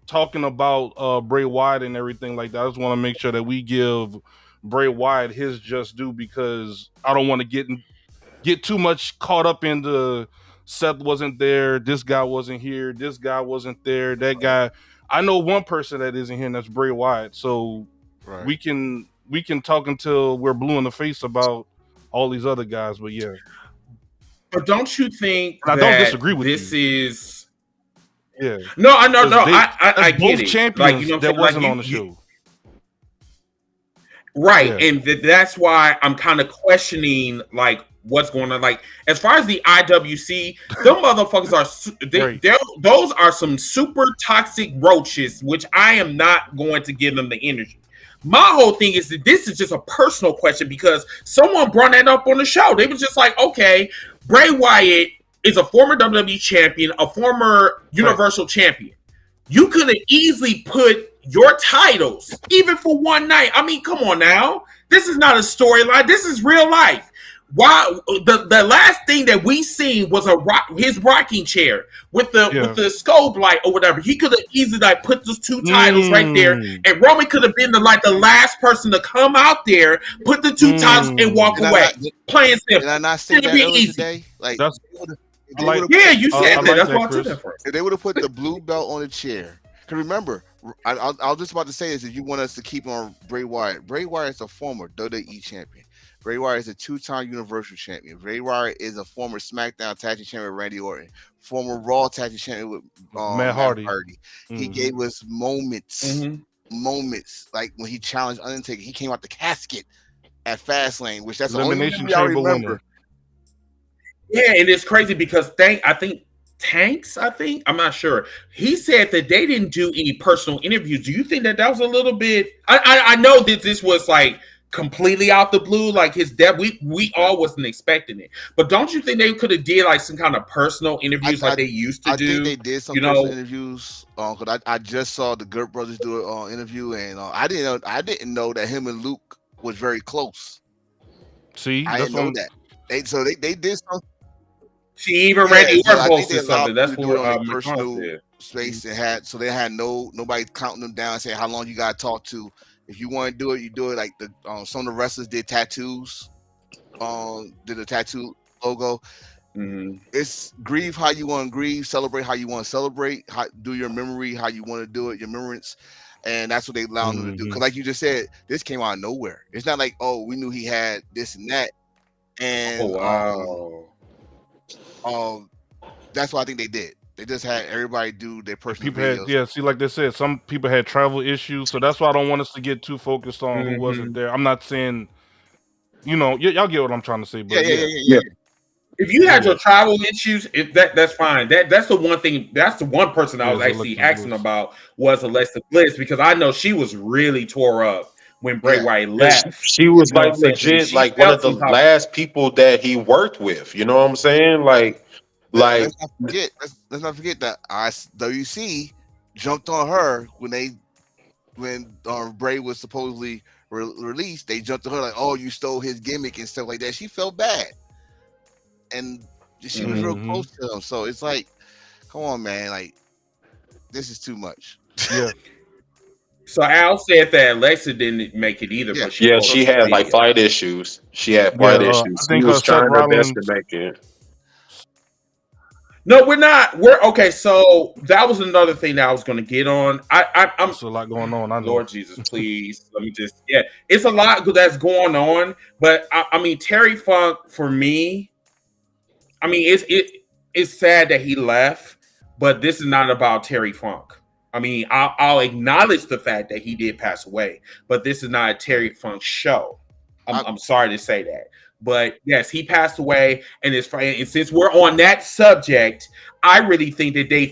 B: talking about Bray Wyatt and everything like that, I just want to make sure that we give Bray Wyatt his just due, because I don't want to get too much caught up into Seth wasn't there. This guy wasn't here. This guy wasn't there. That guy. I know one person that isn't here, and that's Bray Wyatt. So
C: Right.
B: we can talk until we're blue in the face about all these other guys. But yeah,
A: But don't you think
B: and I
A: that
B: don't disagree with
A: this
B: you.
A: is
B: Yeah,
A: no, I know, no,
B: They-
A: I
B: that's
A: get
B: both
A: it.
B: champions
A: Like, you know what
B: that
A: I'm saying? Like,
B: wasn't on the
A: you-
B: show.
A: Right.
B: Yeah.
A: And that's why I'm kind of questioning like what's going on. Like, as far as the IWC, them motherfuckers are
B: Right.
A: those are some super toxic roaches, which I am not going to give them the energy. My whole thing is that this is just a personal question because someone brought that up on the show. They was just like, okay, Bray Wyatt is a former WWE champion, a former Universal champion. You could have easily put your titles, even for one night. I mean, come on now. This is not a storyline. This is real life. Why the last thing that we seen was his rocking chair with the scope light or whatever. He could have easily like put those two titles right there, and Roman could have been the last person to come out there, put the two titles, and walk away. Plain simple.
C: Did I not say that
A: It'd be
C: earlier
A: easy.
C: today? Like,
B: That's-
A: Yeah, you said
B: I
A: that.
B: like
A: That's
B: that,
A: why I took
B: Chris.
A: that for.
C: if they would have put the blue belt on the chair, because remember, I was just about to say is if you want us to keep on Bray Wyatt. Bray Wyatt is a former WWE champion. Bray Wyatt is a two-time Universal champion. Bray Wyatt is a former SmackDown Tag Team champion with Randy Orton, former Raw Tag Team champion with
B: Matt Hardy.
C: He gave us moments, like when he challenged Undertaker. He came out the casket at Fastlane, which that's
B: Elimination
C: the only
B: Chamber
C: memory I remember.
B: winner.
A: Yeah, and it's crazy because I think Tanks, I'm not sure. He said that they didn't do any personal interviews. Do you think that was a little bit? I know that this was like completely out the blue, like his death. We all wasn't expecting it, but don't you think they could have did like some kind of personal interviews like they used to do?
C: I think they did some personal interviews. Because I just saw the Good Brothers do an interview, and I didn't know that him and Luke was very close.
B: See,
C: I didn't know that. They did some.
A: She even Randy Orton posted something. That's
C: what
A: what
C: personal
A: said.
C: Space and they had nobody counting them down and saying how long you got to talk to. If you want to do it, you do it. Like some of the wrestlers did tattoos, did a tattoo logo. It's grieve how you want to grieve, celebrate how you want to celebrate, do your memory how you want to do it, your remembrance. And that's what they allowed them to do. Because like you just said, this came out of nowhere. It's not like, oh, we knew he had this and that. And that's what I think they did. They just had everybody do their personal videos.
B: See, like they said, some people had travel issues, so that's why I don't want us to get too focused on who wasn't there. I'm not saying, y'all get what I'm trying to say, but
C: yeah.
A: If you had your travel issues, that's fine. That's the one thing. That's the one person I was actually asking about was Alexa Bliss, because I know she was really tore up when Bray Wyatt left.
D: She was like legit, like one of the last people that he worked with. You know what I'm saying? Like
C: let's not forget that WC jumped on her when Bray was supposedly released. They jumped on her like, "Oh, you stole his gimmick" and stuff like that. She felt bad, and she was real close to him. So it's like, come on, man, like this is too much.
B: Yeah.
A: So Al said that Alexa didn't make it either. But
D: she had like flight issues. She had flight issues.
B: I think
D: she was trying her best to make it.
A: No, we're not. We're okay. So that was another thing that I was going to get on. I'm
B: There's a lot going on. I know.
A: Lord Jesus, please let me just. Yeah, it's a lot that's going on. But I mean, Terry Funk for me. I mean, it's sad that he left, but this is not about Terry Funk. I mean, I'll acknowledge the fact that he did pass away, but this is not a Terry Funk show. I'm sorry to say that. But yes, he passed away, and since we're on that subject, I really think that they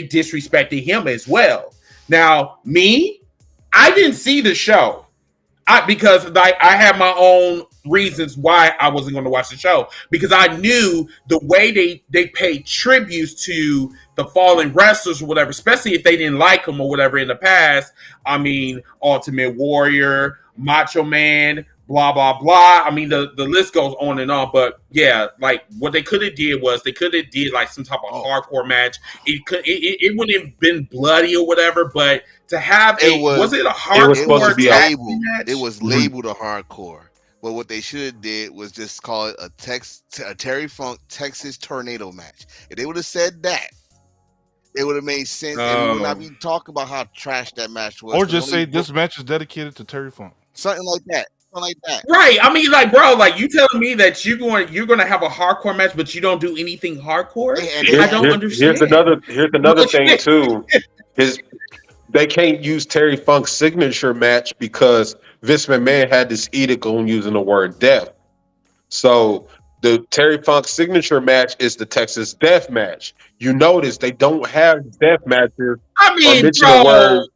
A: disrespected him as well. Now, I didn't see the show, because I had my own reasons why I wasn't going to watch the show, because I knew the way they paid tributes to the fallen wrestlers or whatever, especially if they didn't like them or whatever in the past. I mean, Ultimate Warrior, Macho Man, blah blah blah. I mean, the list goes on and on. But yeah, like what they could have did was they could have did like some type of hardcore match. It wouldn't have been bloody or whatever, but to have was it a hardcore?
C: It was labeled a hardcore. But what they should have did was just call it a Terry Funk Texas Tornado match. If they would have said that, it would have made sense, and we would not be talking about how trash that match was.
B: Or just say this match is dedicated to Terry Funk.
C: Something like that.
A: Right. I mean, like, bro, like you telling me that you're going to have a hardcore match, but you don't do anything hardcore? I don't understand.
D: Here's another thing too. They can't use Terry Funk's signature match because Vince McMahon had this edict on using the word death. So the Terry Funk signature match is the Texas Death Match. You notice they don't have death matches
A: I mean,
D: or mention the word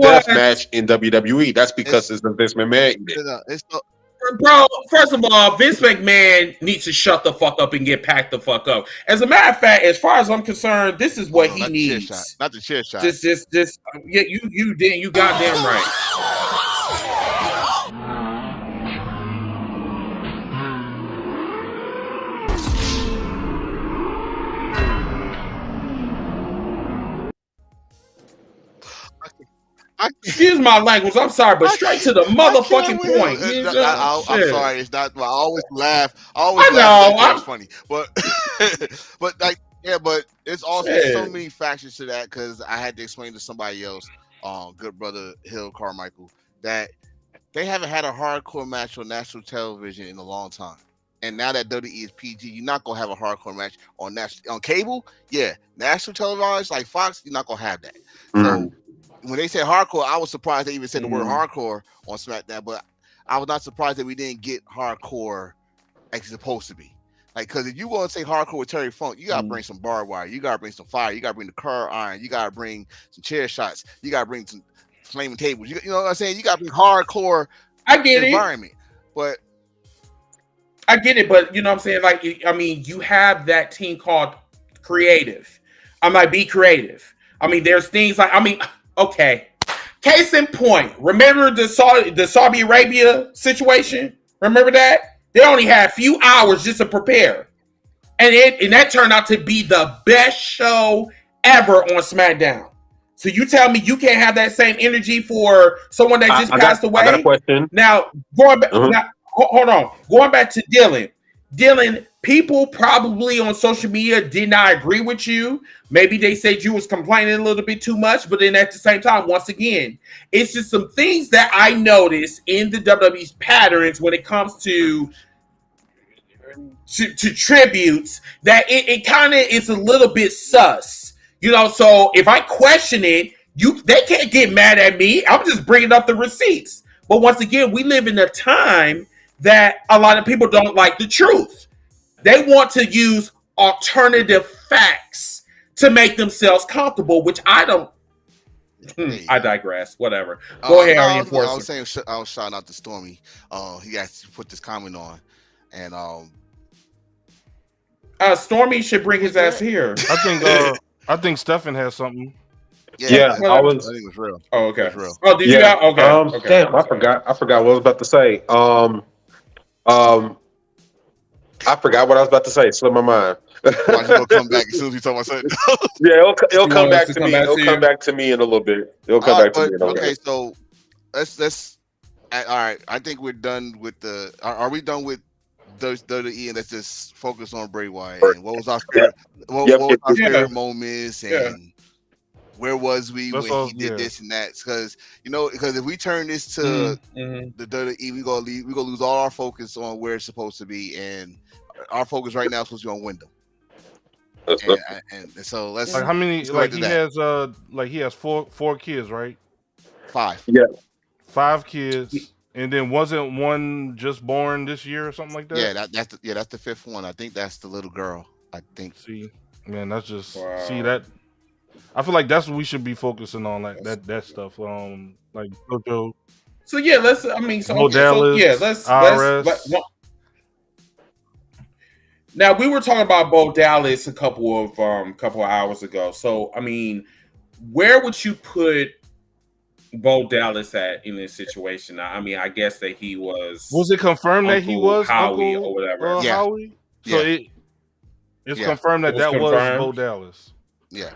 D: death match in WWE. That's because it's the Vince McMahon edict.
A: Bro, first of all, Vince McMahon needs to shut the fuck up and get packed the fuck up. As a matter of fact, as far as I'm concerned, this is what he needs.
C: Not the chair shot.
A: Yeah, you goddamn right. Excuse my language. I'm sorry, but straight to the motherfucking point.
C: I'm sorry. It's not. I always laugh. That's funny, but but like but it's also so many factions to that because I had to explain to somebody else, good brother Hill Carmichael, that they haven't had a hardcore match on national television in a long time. And now that WWE is PG, you're not gonna have a hardcore match on cable. Yeah, national television like Fox, you're not gonna have that. So when they said hardcore, I was surprised they even said the word hardcore on SmackDown, but I was not surprised that we didn't get hardcore like it's supposed to be. Like, because if you want to say hardcore with Terry Funk, you gotta bring some barbed wire, you gotta bring some fire, you gotta bring the car iron, you gotta bring some chair shots, you gotta bring some flaming tables. You know what I'm saying? You gotta bring hardcore.
A: I get
C: environment, but
A: I get it. But you know what I'm saying? Like, I mean, you have that team called Creative. I might be creative. I mean, there's things like okay. Case in point, remember the Saudi Arabia situation? Remember that? They only had a few hours just to prepare. And that turned out to be the best show ever on SmackDown. So you tell me you can't have that same energy for someone that just passed away?
D: I got a question.
A: Now, hold on. Going back to Dylan. Dylan, people probably on social media did not agree with you. Maybe they said you was complaining a little bit too much, but then at the same time, once again, it's just some things that I noticed in the WWE's patterns when it comes to tributes that it kind of is a little bit sus. You know, so if I question it, they can't get mad at me. I'm just bringing up the receipts. But once again, we live in a time that a lot of people don't like the truth. They want to use alternative facts to make themselves comfortable, which I don't. I digress. Whatever. Go ahead,
C: I was saying I was shouting out to Stormy. He actually put this comment on, and
A: Stormy should bring his ass here.
B: I think Stefan has something.
D: Yeah, I think
C: it was real.
A: Oh, okay.
C: It was real.
A: Oh, did you? Okay.
D: Damn, I forgot what I was about to say. I forgot what I was about to say. It slipped my mind.
C: Watch, he'll come back as soon as you talk about something.
D: Yeah, it'll come back to me. It'll come back to me in a little bit. It'll come back to me in a little bit.
C: Okay, so let's. All right, I think we're done with the. Are we done with WWE? And let's just focus on Bray Wyatt. And what was our favorite? What was our favorite moments? And where was we when he did this and that? Because if we turn this to the WWE, we gonna lose all our focus on where it's supposed to be, and our focus right now is supposed to be on Windham. And so let's
B: how many he has four kids, right?
C: 5.
D: Yeah.
B: 5 kids, and then wasn't one just born this year or something like that?
C: Yeah, that's the 5th one. I think that's the little girl. I think.
B: See, man, that's just that. I feel like that's what we should be focusing on, like that stuff. Like JoJo.
A: So yeah, let's. Now we were talking about Bo Dallas a couple of hours ago. So I mean, where would you put Bo Dallas at in this situation? I mean, I guess that he was.
B: Was it confirmed that he was
A: Howie
B: Uncle,
A: or whatever?
B: Howie. So it's confirmed that was Bo Dallas.
C: Yeah.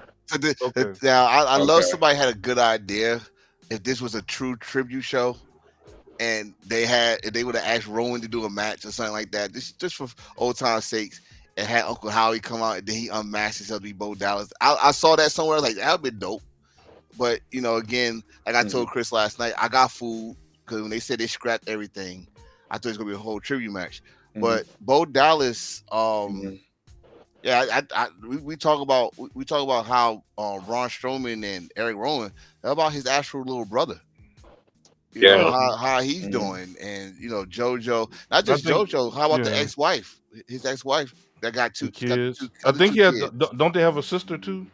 C: Now I love somebody had a good idea. If this was a true tribute show, and they would have asked Rowan to do a match or something like that, just for old time's sakes, and had Uncle Howie come out and then he unmasked himself to be Bo Dallas. I saw that somewhere, like that would be dope. But again, like I told Chris last night, I got fooled because when they said they scrapped everything, I thought it was gonna be a whole tribute match. But Bo Dallas, yeah, we talk about how Braun Strowman and Eric Rowan, they're about his actual little brother. How he's doing, and JoJo, not just JoJo. How about the ex-wife? His ex-wife that got two
B: kids.
C: Got
B: I think
C: two kids.
B: Don't they have a sister too?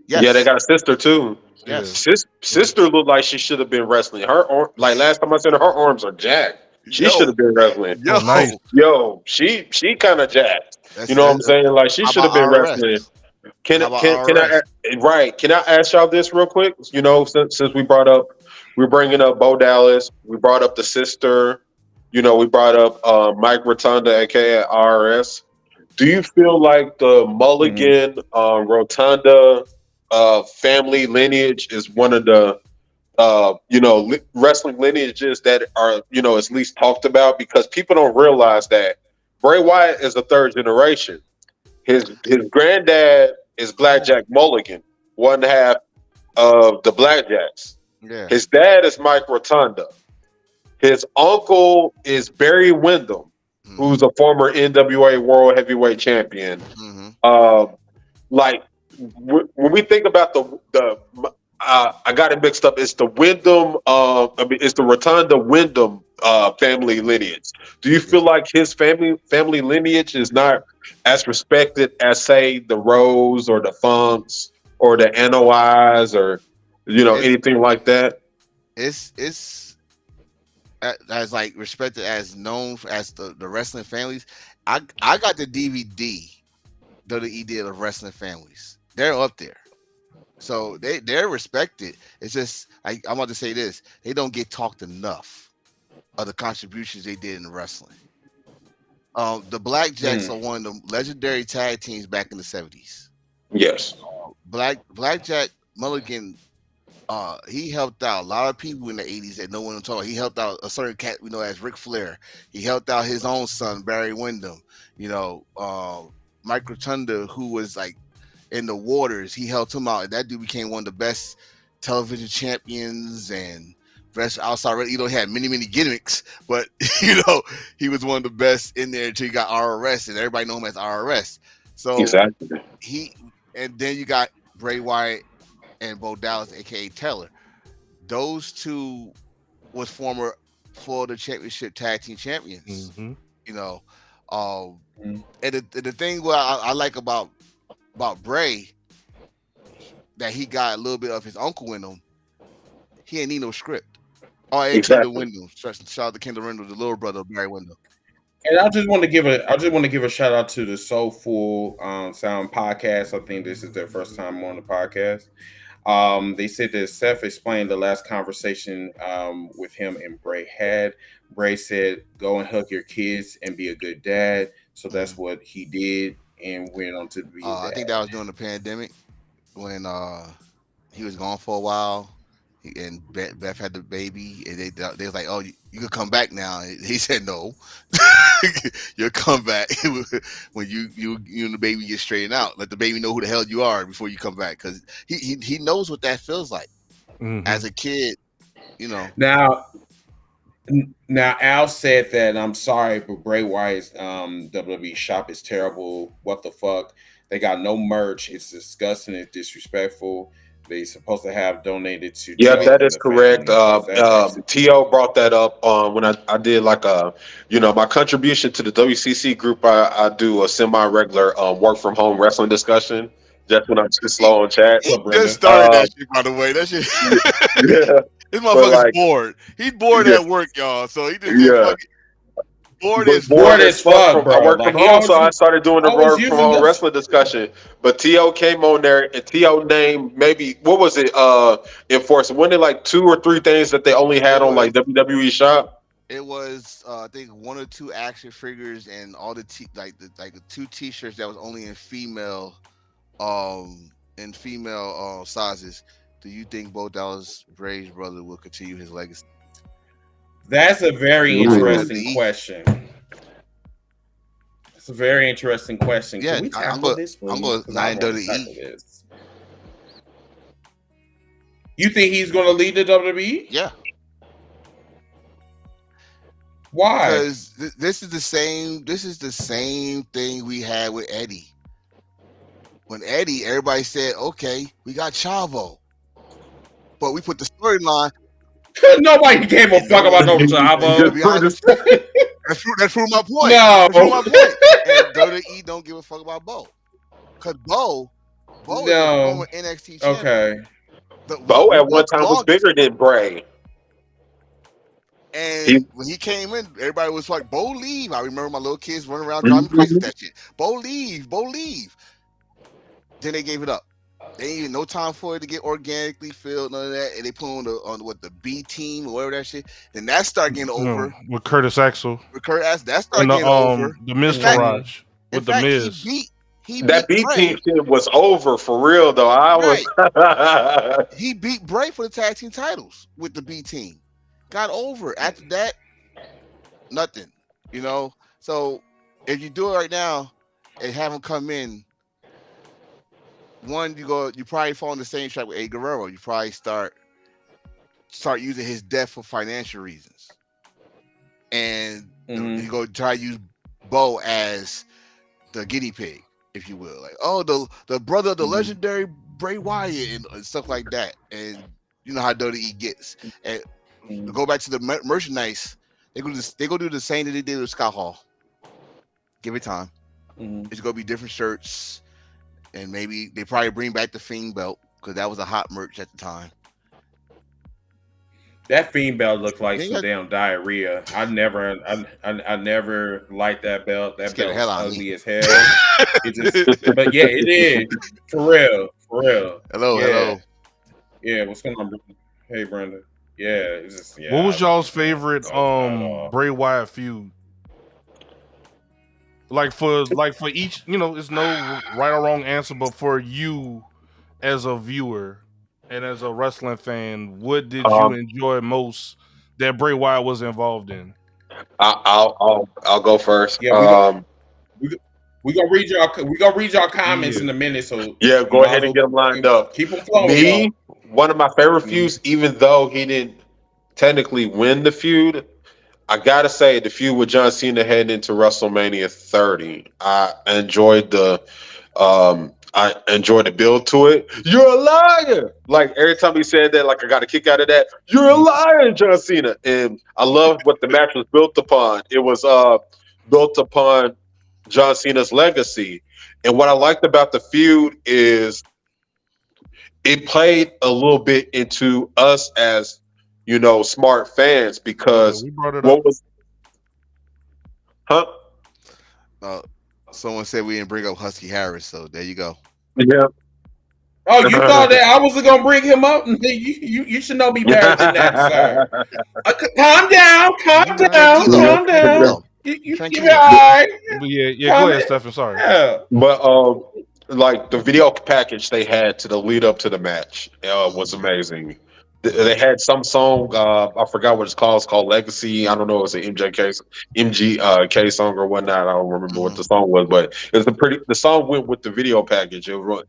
C: Yes.
D: Yeah, they got a sister too.
C: Yes.
D: Sister looked like she should have been wrestling. Like last time I seen her arms are jacked. She should have been wrestling.
B: Nice.
D: She kind of jacked. You know what I'm saying? Like she should have been wrestling. Can I ask y'all this real quick? Since we're bringing up Bo Dallas, we brought up the sister. We brought up Mike Rotunda, aka RS. Do you feel like the Mulligan Rotunda family lineage is one of the wrestling lineages that are at least talked about? Because people don't realize that Bray Wyatt is a third generation. His granddad is Blackjack Mulligan, one half of the Blackjacks.
C: Yeah.
D: His dad is Mike Rotunda. His uncle is Barry Windham, who's a former NWA World Heavyweight Champion. Like when we think about the I got it mixed up. It's the Windham. It's the Rotunda Windham family lineage. Do you feel like his family lineage is not as respected as, say, the Rose or the Funks or the NOIs or anything like that?
C: It's as like respected as known as the wrestling families. I got the DVD WWE did of wrestling families. They're up there. So they're respected. It's just I'm about to say this. They don't get talked enough of the contributions they did in wrestling. The Blackjacks are one of the legendary tag teams back in the 70s.
D: Yes.
C: Blackjack Mulligan, he helped out a lot of people in the 80s that no one talk. He helped out a certain cat we know as Ric Flair. He helped out his own son, Barry Windham. Mike Rotunda, who was like in the waters, he helped him out. And that dude became one of the best television champions and best outside. He had many gimmicks, but he was one of the best in there until he got RRS, and everybody know him as RRS. So
D: exactly.
C: And then you got Bray Wyatt and Bo Dallas, aka Taylor. Those two was former Florida Championship tag team champions. And the thing what I like about Bray, that he got a little bit of his uncle in him. He ain't need no script. Kendall Windham. Shout out to Kendall Windham, the little brother of Barry Windham.
A: And I just want to give a shout out to the Soulful Sound podcast. I think this is their first time on the podcast. They said that Seth explained the last conversation with him and Bray had. Bray said, "Go and hug your kids and be a good dad." So that's what he did and went on to be.
C: I think that was during the pandemic when he was gone for a while. And Beth had the baby, and they was like, "Oh, you could come back now." He said, "No, you'll come back when you and the baby get straightened out. Let the baby know who the hell you are before you come back, because he knows what that feels like as a kid,
A: Now, Al said that I'm sorry, but Bray Wyatt's WWE shop is terrible. What the fuck? They got no merch. It's disgusting. It's disrespectful. They supposed to have donated to.
D: Yeah, that is correct. T.O. brought that up when I did my contribution to the WCC group. I do a semi-regular work from home wrestling discussion. Just when I'm too slow on chat.
C: He just started that shit, by the way. That shit.
D: Yeah.
C: This motherfucker's bored. He's bored at work, y'all. So he just bored as
A: fuck, bro.
D: I work from home, so I started doing the work from home wrestling discussion. But T.O. came on there, and T.O. named maybe, what was it, Enforcer? Wasn't it like 2 or 3 things that they only had on like WWE shop?
C: It was, I think, 1 or 2 action figures and all the the 2 T-shirts that was only in female sizes. Do you think Bo Dallas Bray's brother will continue his legacy?
A: That's a very
C: Ooh.
A: interesting question. It's a very interesting question.
C: Yeah,
A: Can we
C: I'm
A: tackle
C: going.
A: this, please?
C: I'm going
A: 'Cause I
C: nine
A: want to tackle
C: WWE.
A: this. You think he's going to lead the WWE?
C: Yeah,
A: Why?
C: because this is the same. This is the same thing we had with Eddie. When Eddie, everybody said, "Okay, we got Chavo," but we put the storyline.
A: Nobody gave a fuck about no
C: To
A: Chavo.
C: be honest, that's proved my point.
A: No.
C: That's proved my point. And WWE don't give a fuck about Bo, because Bo is a former NXT champion.
A: Okay.
D: Bo at one time was bigger than Bray.
C: And when he came in, everybody was like, "Bo leave." I remember my little kids running around driving crazy with that shit. Bo leave, Bo leave. Then they gave it up. They ain't even no time for it to get organically filled, none of that. And they put on what the B team or whatever that shit. Then that started getting over.
B: With Curtis Axel.
C: With Curtis Axel, that started
B: And
C: getting over.
B: the Miz Taraj with the Miz.
D: That B team shit was over for real though.
C: He beat Bray for the tag team titles with the B team. Got over. After that, nothing. You know. So if you do it right now and have him come in, one, you probably fall in the same track with A Guerrero. You probably start using his death for financial reasons. And you go try to use Bo as the guinea pig, if you will. Like, oh, the brother of the legendary Bray Wyatt and stuff like that. And you know how WWE gets. And to go back to the merchandise, they go do the same that they did with Scott Hall. Give it time. It's gonna be different shirts, and maybe they probably bring back the Fiend belt because that was a hot merch at the time.
A: That Fiend belt looked like some damn diarrhea. I never liked that belt. That belt was ugly as hell. But yeah, it is for real.
C: Hello.
A: Yeah, what's going on, Brenda? Hey, Brenda. Yeah, it's just,
B: What was y'all's favorite Bray Wyatt feud? Like for each, it's no right or wrong answer, but for you as a viewer and as a wrestling fan, what did you enjoy most that Bray Wyatt was involved in?
D: I'll go first.
A: Yeah, we gonna read y'all comments in a minute. So
D: yeah, go ahead and get them lined up.
A: Keep them flowing.
D: One of my favorite feuds, even though he didn't technically win the feud, I gotta say the feud with John Cena heading into WrestleMania 30. I enjoyed the build to it. You're a liar! Like every time he said that, like I got a kick out of that. You're a liar, John Cena. And I love what the match was built upon. It was built upon John Cena's legacy. And what I liked about the feud is it played a little bit into us as smart fans because
C: someone said we didn't bring up Husky Harris, so there you go.
D: Yeah.
A: Oh, you thought that I wasn't gonna bring him up? You should know me better than that, sir. Calm down. You keep it all right.
B: Yeah. Go ahead, Stephen. Sorry.
A: Yeah.
D: But like the video package they had to the lead up to the match was amazing. They had some song, I forgot what it's called. It's called Legacy. I don't know. It's an MGK song or whatnot. I don't remember what the song was, but the song went with the video package. It was,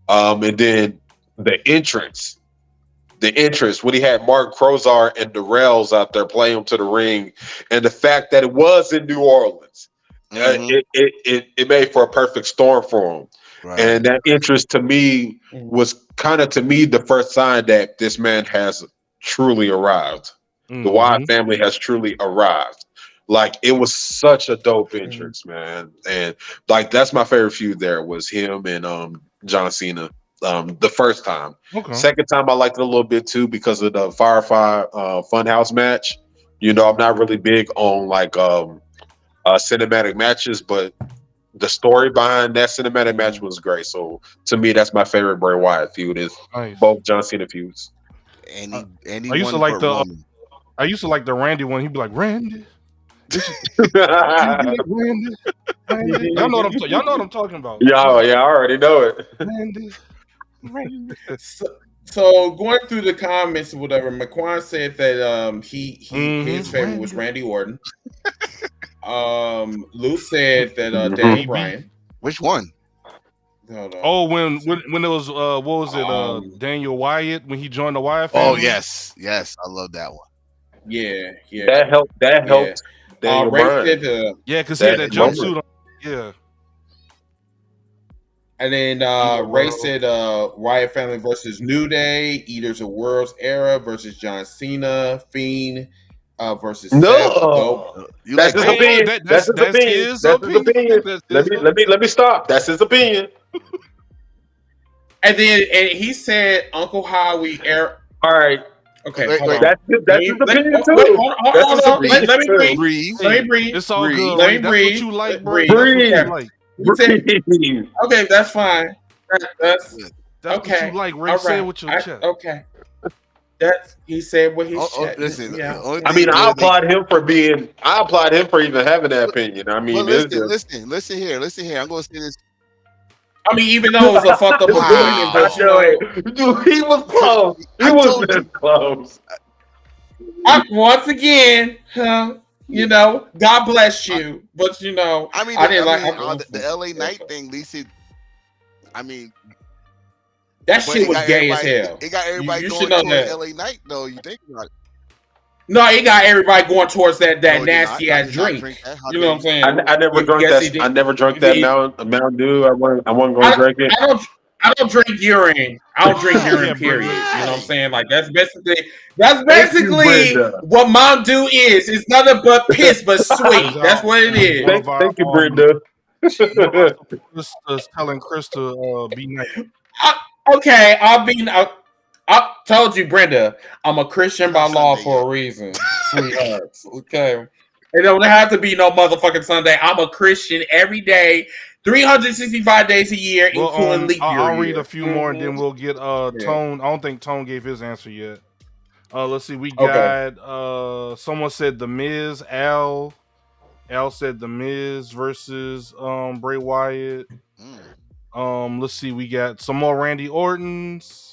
D: and then the entrance when he had Mark Crozar and the Rails out there playing him to the ring, and the fact that it was in New Orleans, it made for a perfect storm for him. Right. And that interest to me was kind of the first sign that this man has truly arrived. The Wyatt family has truly arrived. Like it was such a dope entrance, man. And like that's my favorite feud there was him and John Cena. The first time. Okay. Second time I liked it a little bit too because of the Firefly Funhouse match. I'm not really big on like cinematic matches, but the story behind that cinematic match was great. So to me, that's my favorite Bray Wyatt feud is both John Cena feuds.
C: And
B: I used to like the Randy one. He'd be like, Randy.
C: Randy.
B: Y'all know what I'm talking about.
D: Yeah, I already know it.
B: Randy.
A: So going through the comments or whatever, McQuan said that his favorite was Randy Orton. Lou said that Daniel Bryan.
C: Which one?
B: Oh, when it was what was it? Daniel Wyatt when he joined the Wyatt family.
C: Oh yes, I love that one.
A: Yeah.
D: That helped. Daniel Bryan.
B: Yeah, because he had that jumpsuit on. Yeah.
A: And then Ray said Wyatt family versus New Day, Eaters of Worlds era versus John Cena, Fiend versus Seth.
D: That's his opinion. That's his opinion. Let me stop. That's his opinion.
A: And he said Uncle Howie era.
D: All right.
A: Okay,
C: wait.
D: That's his opinion too.
A: Hold on. Let me breathe. Let me breathe.
B: It's all good.
A: Let me breathe.
B: That's what you like, bro.
D: Breathe.
A: Okay, that's fine. That's okay.
B: What you like, Ray. Say it with your chest.
A: Okay. He said what he said.
C: Listen,
A: yeah.
D: I mean, I applaud him for even having that opinion. I mean,
C: listen here. I'm going to say this.
A: I mean, even though it was a fucked up opinion, but
D: dude, he was close. He was this close.
A: Once again, God bless you, but I didn't like
C: the LA Knight thing, Lisa. I mean,
A: that shit was gay as hell.
C: It got everybody going towards LA Knight, though. You think about it.
A: No, it got everybody going towards that nasty ass drink. You know what I'm saying?
D: I never drank that. I never drank that Mountain Dew. I wasn't going to drink it.
A: I don't drink urine. I don't drink urine. Period. You know what I'm saying? Like that's basically what Mountain Dew is. It's nothing but piss, but sweet. That's what it is.
D: Thank you, Brenda.
B: Telling Chris to be nice.
A: Okay, I told you, Brenda, I'm a Christian by law for a reason, sweethearts. Okay. It don't have to be no motherfucking Sunday. I'm a Christian every day, 365 days a year, including leap year.
B: I'll read a few more and then we'll get Tone. I don't think Tone gave his answer yet. Let's see. We got someone said The Miz, Al. Al said The Miz versus Bray Wyatt. Let's see. We got some more Randy Ortons.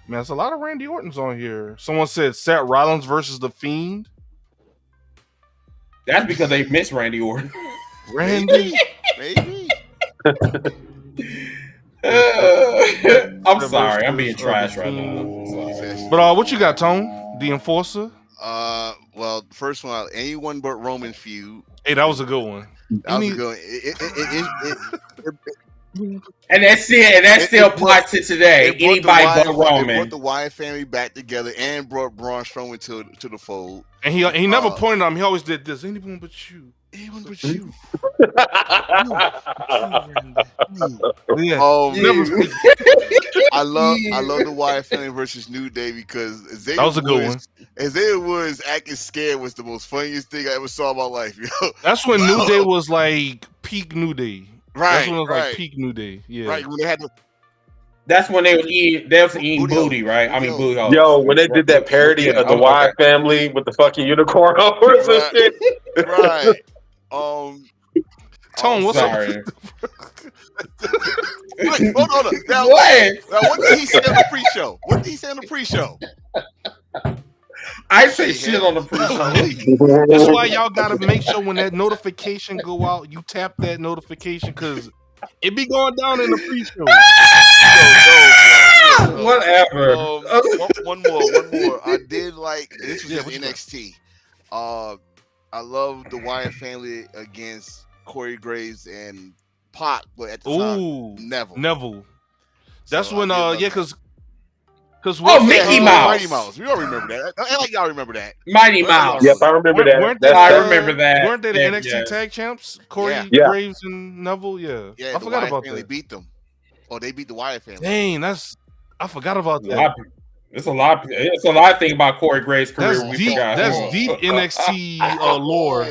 B: Man, there's a lot of Randy Ortons on here. Someone said Seth Rollins versus The Fiend.
A: That's because they miss Randy Orton.
B: Randy?
C: Maybe.
A: I'm sorry. I'm being trash right now.
B: But what you got, Tone? The Enforcer?
C: Well, the first one, anyone but Roman feud.
B: Hey, that was a good one.
C: That was a good one.
A: And that's it. And that still applies to today. Anybody but Roman.
C: They brought the Wyatt family back together and brought Braun Strowman to the fold.
B: And he never pointed at him. He always did this. Anyone but you. Anyone but you.
C: I love the Wyatt family versus New Day because
B: that was a good one.
C: Xavier Woods acting scared was the most funniest thing I ever saw in my life.
B: That's when New Day was like peak New Day.
C: Right,
B: that's when it was like peak New Day. Yeah,
C: right. When they had
A: that's when they was eating booty, right? I mean, booty holes.
D: Yo, when they did that parody of the Wyatt family with the fucking unicorn horse and shit.
C: Right.
B: Tone, what's
A: sorry.
C: Up? Wait, hold on. Now, what did he say on the pre-show? What did he say on the pre-show?
A: I say shit on the pre-show.
B: That's why y'all gotta make sure when that notification go out, you tap that notification because it be going down in the pre-show.
A: Whatever.
C: One more. I did like this was just NXT. I love the Wyatt family against Corey Graves and Pac, but at the time, Neville.
B: That's when because
A: Mickey Mouse.
C: Mighty Mouse. We all remember that. I like y'all remember that.
A: Mighty Mouse.
D: Yep, I remember that.
A: I remember that.
B: Weren't they the NXT tag champs? Corey Graves and Neville? Yeah. I forgot about that.
C: They beat them. Oh, they beat the Wyatt family.
B: Dang, I forgot about that.
A: It's a lot of things about Corey Graves' career.
B: That's deep NXT lore.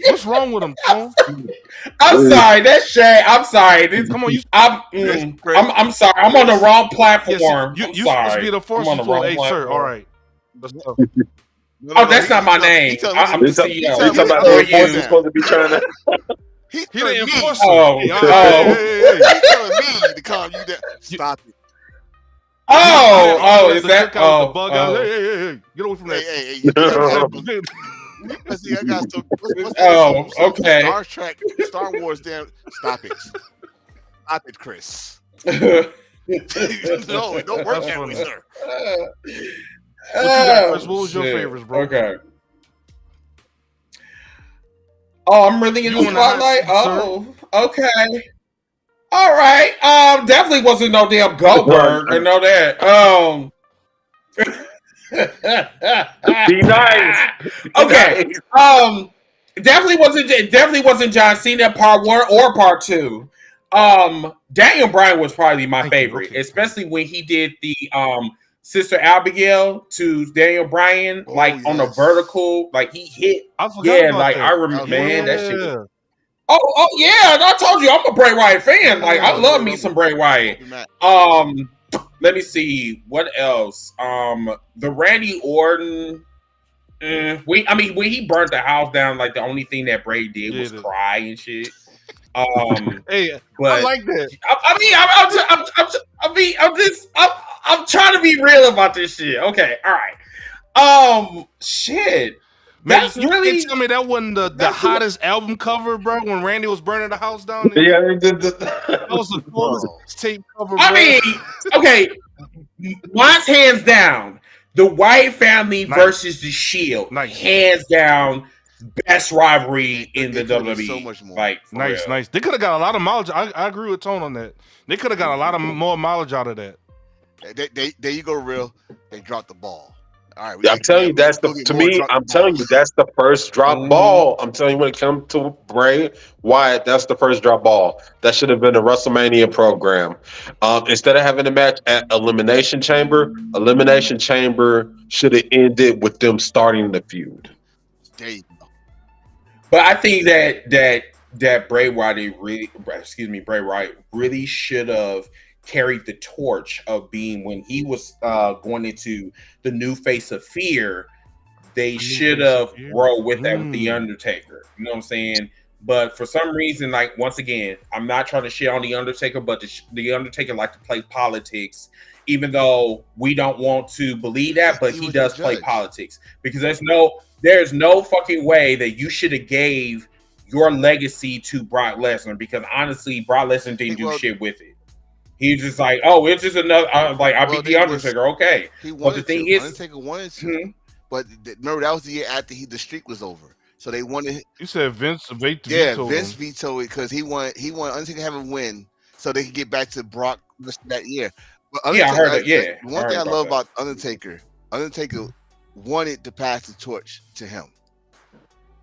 B: What's wrong with him, Tom?
A: I'm sorry. That's Shay. I'm sorry.
B: Come on,
A: I'm sorry. I'm on the wrong platform.
B: Yes, you supposed to be the first one. Hey, sir. All right.
A: That's not my name. I'm the CEO.
D: You talking about the supposed to be trying to.
C: He
B: the enforcer.
C: He's telling me to calm you down. Stop it.
A: Oh, is that?
B: The bug out. Hey, get away from that.
C: Hey, let's see, I got some.
A: Oh,
C: some
A: okay.
C: Star Trek, Star Wars. Damn, stop it, Chris. No, it don't work that way, sir.
B: What you got, Chris? What was your favorites, bro?
A: Okay. Oh, I'm really in the spotlight. Oh, okay. All right. Definitely wasn't no damn Goldberg. I know that.
D: Be nice.
A: Okay. Definitely wasn't John Cena part 1 or part 2. Daniel Bryan was probably my favorite, especially when he did the Sister Abigail to Daniel Bryan, on a vertical, like he hit.
B: I forgot about
A: like
B: that.
A: I remember, man, that shit. Oh yeah, and I told you I'm a Bray Wyatt fan. Like I love me some Bray Wyatt. Let me see what else. The Randy Orton. When he burnt the house down, like the only thing that Bray did was cry and shit.
B: Hey,
A: but
B: I like that.
A: I'm trying to be real about this shit. Okay, all right. Shit.
B: Man,
A: That's
B: you
A: really.
B: tell me that wasn't the hottest album cover, bro. When Randy was burning the house down.
D: Yeah,
B: that was the coolest tape cover. Bro.
A: I mean, okay. Mine's hands down. The Wyatt family versus the Shield. Hands down. Best rivalry in the WWE.
C: So much more.
A: Like,
B: nice. They could have got a lot of mileage. I agree with Tone on that. They could have got a lot of more mileage out of that.
C: There you go, real. They dropped the ball. All right,
D: I'm telling you, that's the first drop ball. I'm telling you, when it comes to Bray Wyatt, that's the first drop ball. That should have been a WrestleMania program. Instead of having a match at Elimination Chamber should have ended with them starting the feud.
C: There you go.
A: But I think that Bray Wyatt really should have carried the torch of being, when he was going into the new face of fear, they should have rolled with that with the Undertaker. You know what I'm saying? But for some reason, like, once again, I'm not trying to shit on the Undertaker, but the Undertaker like to play politics, even though we don't want to believe that, but he does play politics, because there's no fucking way that you should have gave your legacy to Brock Lesnar, because honestly, Brock Lesnar didn't do shit with it. He's just like, oh, it's just another. I beat the Undertaker, okay.
C: But the thing is, Undertaker wanted to, but remember that was the year after the streak was over, so they wanted.
B: You said Vince vetoed.
C: Yeah, Vince vetoed it because he wanted Undertaker to have a win, so they could get back to Brock that year. But I heard that. Yeah, one thing I love about Undertaker wanted to pass the torch to him.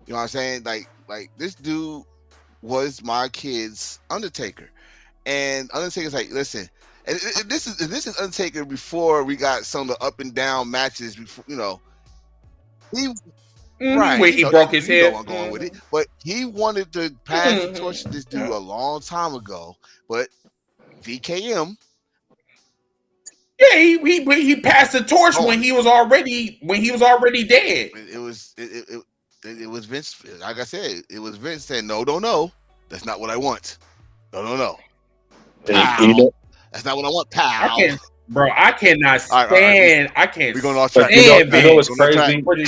C: You know what I'm saying? Like this dude was my kid's Undertaker. And Undertaker's like, listen, and this is Undertaker before we got some of the up and down matches. Before, you know, he
A: broke his head.
C: I'm going with it, but he wanted to pass the torch to this dude a long time ago. But VKM,
A: yeah, he passed the torch when he was already dead.
C: It was Vince. Like I said, it was Vince saying, no, that's not what I want. No. That's not what I want, pal.
A: I cannot stand. I can't.
C: We're going off track.
D: You know what's crazy? But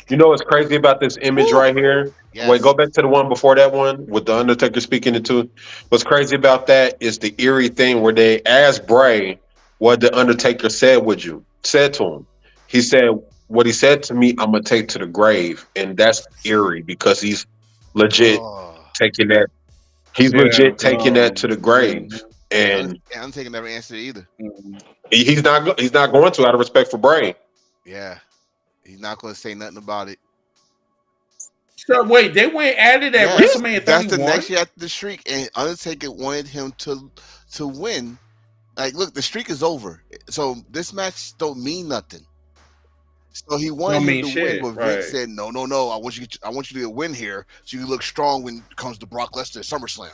D: you know what's crazy about this image right here? Yes. Wait, go back to the one before that one with the Undertaker speaking into it. What's crazy about that is the eerie thing where they asked Bray what the Undertaker said to him. He said, what he said to me, I'm gonna take to the grave, and that's eerie because he's legit taking that. He's legit taking that to the grave, and
C: Undertaker never answered either.
D: He's not going to, out of respect for Bray.
C: Yeah, he's not going to say nothing about it.
A: So wait, they went at it at WrestleMania 31?
C: That's the next year after the streak, and Undertaker wanted him to win. Like, look, the streak is over, so this match don't mean nothing. So he wanted him to win, but Vince said, "No. I want you to get a win here, so you look strong when it comes to Brock Lesnar at SummerSlam."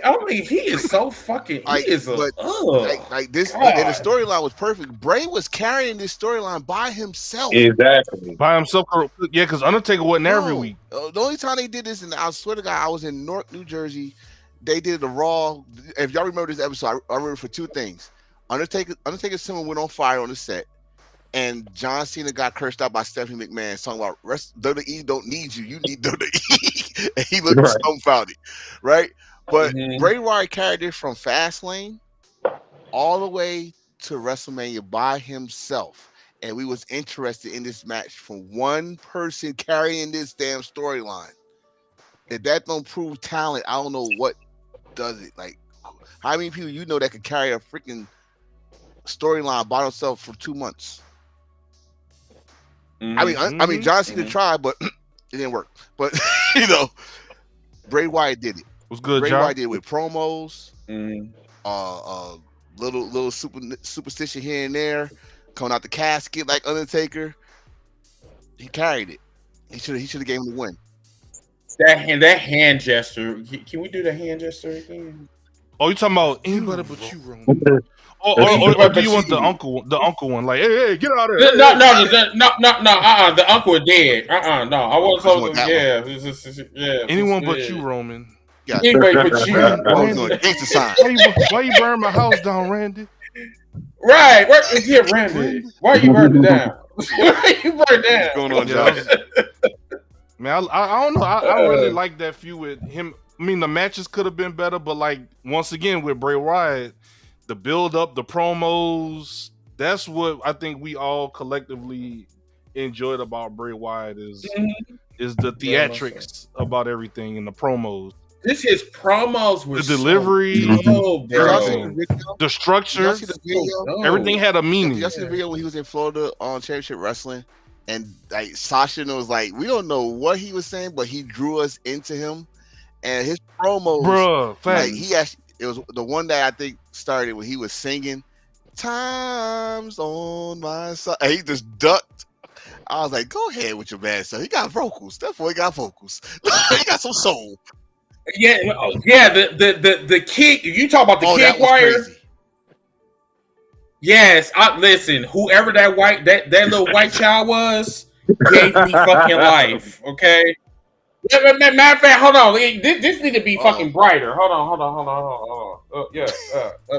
A: I mean, he is so fucking. Like this, and
C: the storyline was perfect. Bray was carrying this storyline by himself.
D: Exactly,
B: by himself. Yeah, because Undertaker wasn't there every week.
C: The only time they did this, and I swear to God, I was in Newark, New Jersey. They did the Raw. If y'all remember this episode, I remember for two things. Undertaker's symbol went on fire on the set, and John Cena got cursed out by Stephanie McMahon talking about WWE don't need you, you need WWE. And he looked
D: Right.
C: dumbfounded, right? But
A: Mhm.
C: Bray Wyatt carried it from Fastlane all the way to WrestleMania by himself. And we was interested in this match from one person carrying this damn storyline. If that don't prove talent, I don't know what does it. Like, how many people you know that could carry a freaking storyline by themselves for 2 months? I mean, John Cena tried, but it didn't work. But you know, Bray Wyatt did it.
B: Was good,
C: Bray
B: John.
C: Wyatt did it with promos,
A: Mhm.
C: little superstition here and there, coming out the casket like Undertaker. He carried it. He should have gave him the win.
A: That hand gesture. Can we do the hand gesture again?
B: Oh, you talking about anybody but you, Roman? Or
A: Anybody
B: do you
A: but
B: want
A: you.
B: the uncle one? Like, hey, get out of there.
A: No. The uncle is dead. No. I wasn't
C: I want
A: supposed to.
C: that
A: Yeah.
B: Anyone but you, Roman.
C: Yeah.
A: Anybody but you.
C: I was doing a gangster sign.
B: Why you burn my house down, Randy?
A: Right. Randy. Why you burned it down? Why you burned it down?
C: What's going on,
B: Yeah,
C: John?
B: Man, I don't know. I really like that feud with him. I mean, the matches could have been better, but like once again with Bray Wyatt, the build up, the promos, that's what I think we all collectively enjoyed about Bray Wyatt is the theatrics about everything and the promos.
A: His promos were
B: The delivery,
A: so
B: everything.
C: Video?
B: The structure,
C: Y'all see the video?
B: everything had a meaning.
C: Y'all see the video when he was in Florida on Championship Wrestling, and like Sasha was like, we don't know what he was saying, but he drew us into him, and his promos,
B: Bruh,
C: like
B: facts.
C: he actually, it was the one that I think started when he was singing "Times on My Side," and he just ducked. I was like, go ahead with your bad stuff. He got vocals. That boy got vocals. He got some soul.
A: Yeah. The kick. You talk about the
C: Oh,
A: kick
C: that was
A: wire.
C: crazy.
A: Yes, listen. Whoever that little white child was, gave me fucking life. Okay. Matter of fact, hold on. This need to be fucking brighter. Hold on.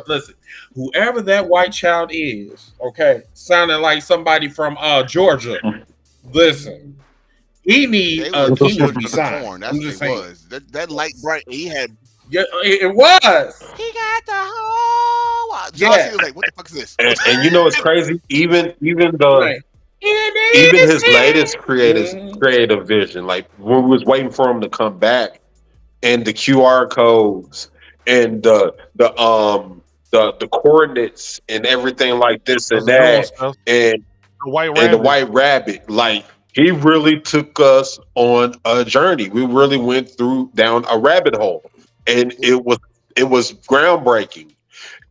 A: Listen. Whoever that white child is, okay, sounding like somebody from Georgia. Listen, he need to be signed.
C: That's what it was. That light bright. He had.
A: Yeah, it was.
C: He got the whole. John
A: Yeah.
C: Cena was like, what the fuck is this?
D: And you know what's crazy? Even
A: Right.
D: his latest creative vision, like when we was waiting for him to come back, and the QR codes and the coordinates and everything like this and that, and the white rabbit, like he really took us on a journey. We really went down a rabbit hole, and it was groundbreaking.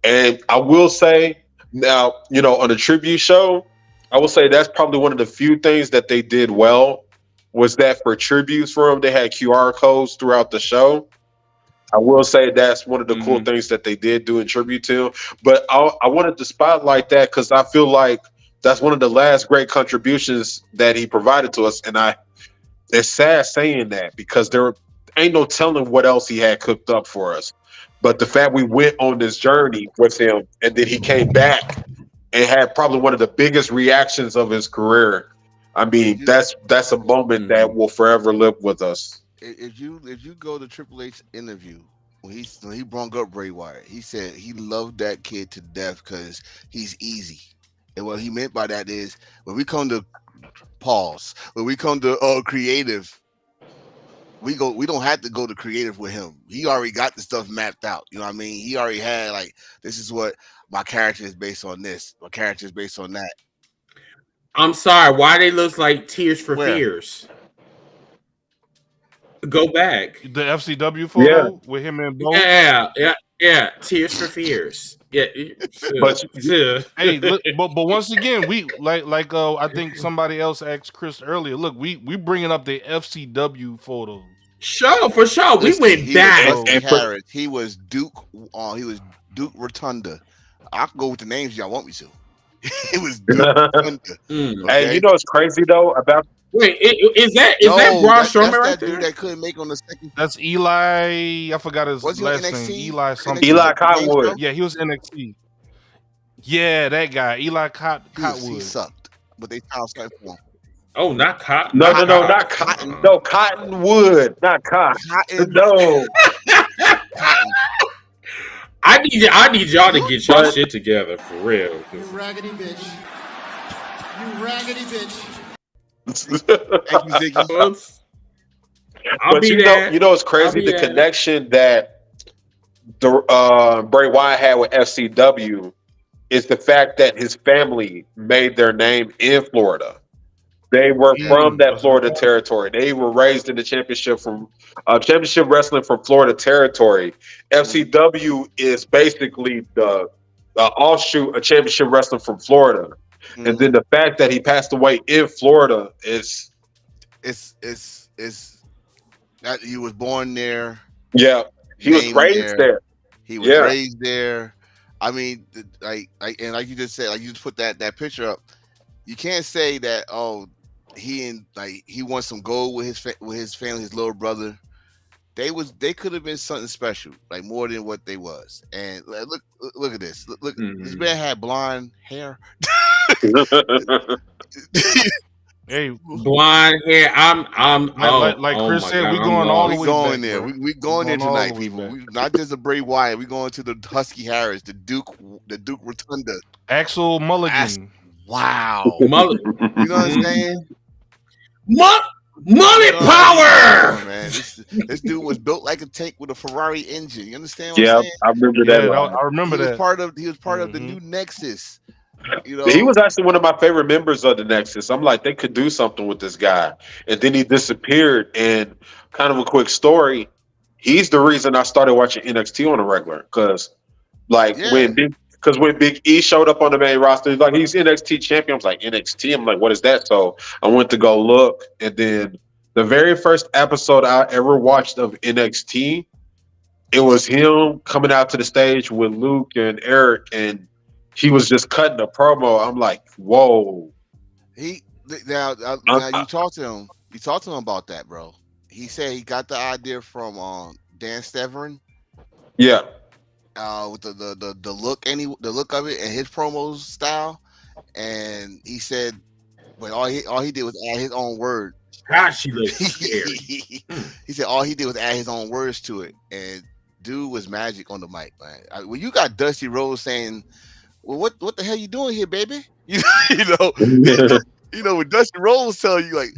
D: And I will say now, on a tribute show, I will say that's probably one of the few things that they did well, was that for tributes for him, they had QR codes throughout the show. I will say that's one of the cool things that they did do in tribute to him. But I wanted to spotlight that because I feel like that's one of the last great contributions that he provided to us. And it's sad saying that because there ain't no telling what else he had cooked up for us. But the fact we went on this journey with him and then he came back and had probably one of the biggest reactions of his career. I mean, that's a moment that will forever live with us.
C: If you go to Triple H interview when he brought up Bray Wyatt, he said he loved that kid to death because he's easy. And what he meant by that is when we come to creative, we don't have to go to creative with him. He already got the stuff mapped out. You know what I mean? He already had like, this is what my character is based on this. My character is based on that.
A: I'm sorry. Why they look like Tears for Fears? Go back.
B: The FCW photo with him and Bo.
A: Yeah. Tears for Fears. Yeah.
B: Hey, look, but once again, we like I think somebody else asked Chris earlier. Look, we bringing up the FCW photo.
A: For sure. We went back.
C: He was Duke. He was Duke Rotunda. I can go with the names y'all want me to. It was Duke Rotunda. Okay?
D: Hey, you know what's crazy though about?
A: Wait, is that Braun Strowman right there?
C: Dude that couldn't make on the second.
B: That's Eli. I forgot his last name. Eli something.
D: Eli Cottonwood.
B: Yeah, he was NXT. Yeah, that guy, Eli
C: He
B: Cottonwood.
C: sucked, but they found something for him.
A: Oh, not cotton.
D: No,
A: not
D: not
A: cotton.
D: cotton. No, Cottonwood, not cotton.
C: Cotton,
D: No,
C: cotton.
A: I need y'all to get y'all
D: But-
A: shit together for real.
I: You raggedy bitch. You raggedy bitch.
C: Thank you, Ziggy.
A: I'll
D: but
A: be
D: you
A: there.
D: know, it's crazy
A: be
D: the
A: there.
D: connection that the Bray Wyatt had with FCW is the fact that his family made their name in Florida. They were from that Florida territory. They were raised in the championship wrestling from Florida territory. FCW is basically the offshoot of championship wrestling from Florida. And then the fact that he passed away in Florida is
C: it's that he was born there.
D: Yeah, he was
C: named
D: raised there.
C: He was raised there. I mean, like you just said, like you just put that picture up. You can't say that he won some gold with his family, his little brother. They could have been something special, like more than what they was. And look at this. Look, this man had blonde hair.
B: Hey,
A: blonde hair.
B: Like Chris said, we going all the way
C: going
B: back,
C: there.
B: bro.
C: We going there
B: all the
C: tonight,
B: way
C: people.
B: back.
C: We, not just a Bray Wyatt. We going to the Husky Harris, the Duke Rotunda.
B: Axel Mulligan.
C: Wow.
A: Mullet.
C: You know what I'm saying?
A: Mullet power.
C: Oh, man, this dude was built like a tank with a Ferrari engine. You understand what I'm
D: Yeah,
C: saying?
D: I remember that.
B: I remember that.
C: He was part of the new Nexus. You know,
D: He was actually one of my favorite members of the Nexus. I'm like, they could do something with this guy. And then he disappeared. And kind of a quick story, he's the reason I started watching NXT on a regular. Because when Big E showed up on the main roster, he's like, he's NXT champion. I was like, NXT? I'm like, what is that? So I went to go look. And then the very first episode I ever watched of NXT, it was him coming out to the stage with Luke and Eric, and he was just cutting a promo. I'm like, whoa.
C: Now you talk to him. You talk to him about that, bro. He said he got the idea from Dan Steverin.
D: Yeah.
C: With the look of it and his promos style, and he said, but all he did was add his own word.
A: Gosh, she looks scary.
C: He said all he did was add his own words to it, and dude was magic on the mic, man. When you got Dusty Rhodes saying, well, what the hell you doing here, baby? You know, when Dusty Rhodes tell you like,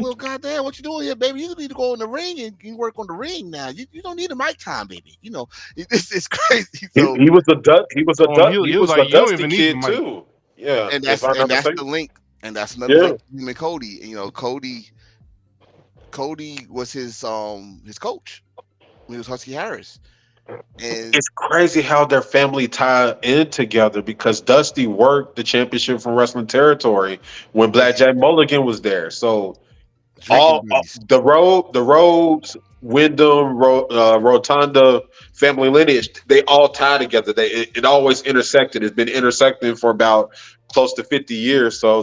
C: well, goddamn, what you doing here, baby? You need to go in the ring and you work on the ring now. You don't need a mic time, baby. You know, it's crazy. So,
D: he was a Dusty
B: even
D: kid
B: need
D: too. Yeah,
C: and that's the link, and that's another link. Him and Cody. And, you know, Cody was his coach when he was Husky Harris. And
D: it's crazy how their family tie in together because Dusty worked the championship from Wrestling Territory when Black Jack Mulligan was there. So all the Rhodes, Windham, Rotunda family lineage, they all tie together. It always intersected. It's been intersecting for about close to 50 years. So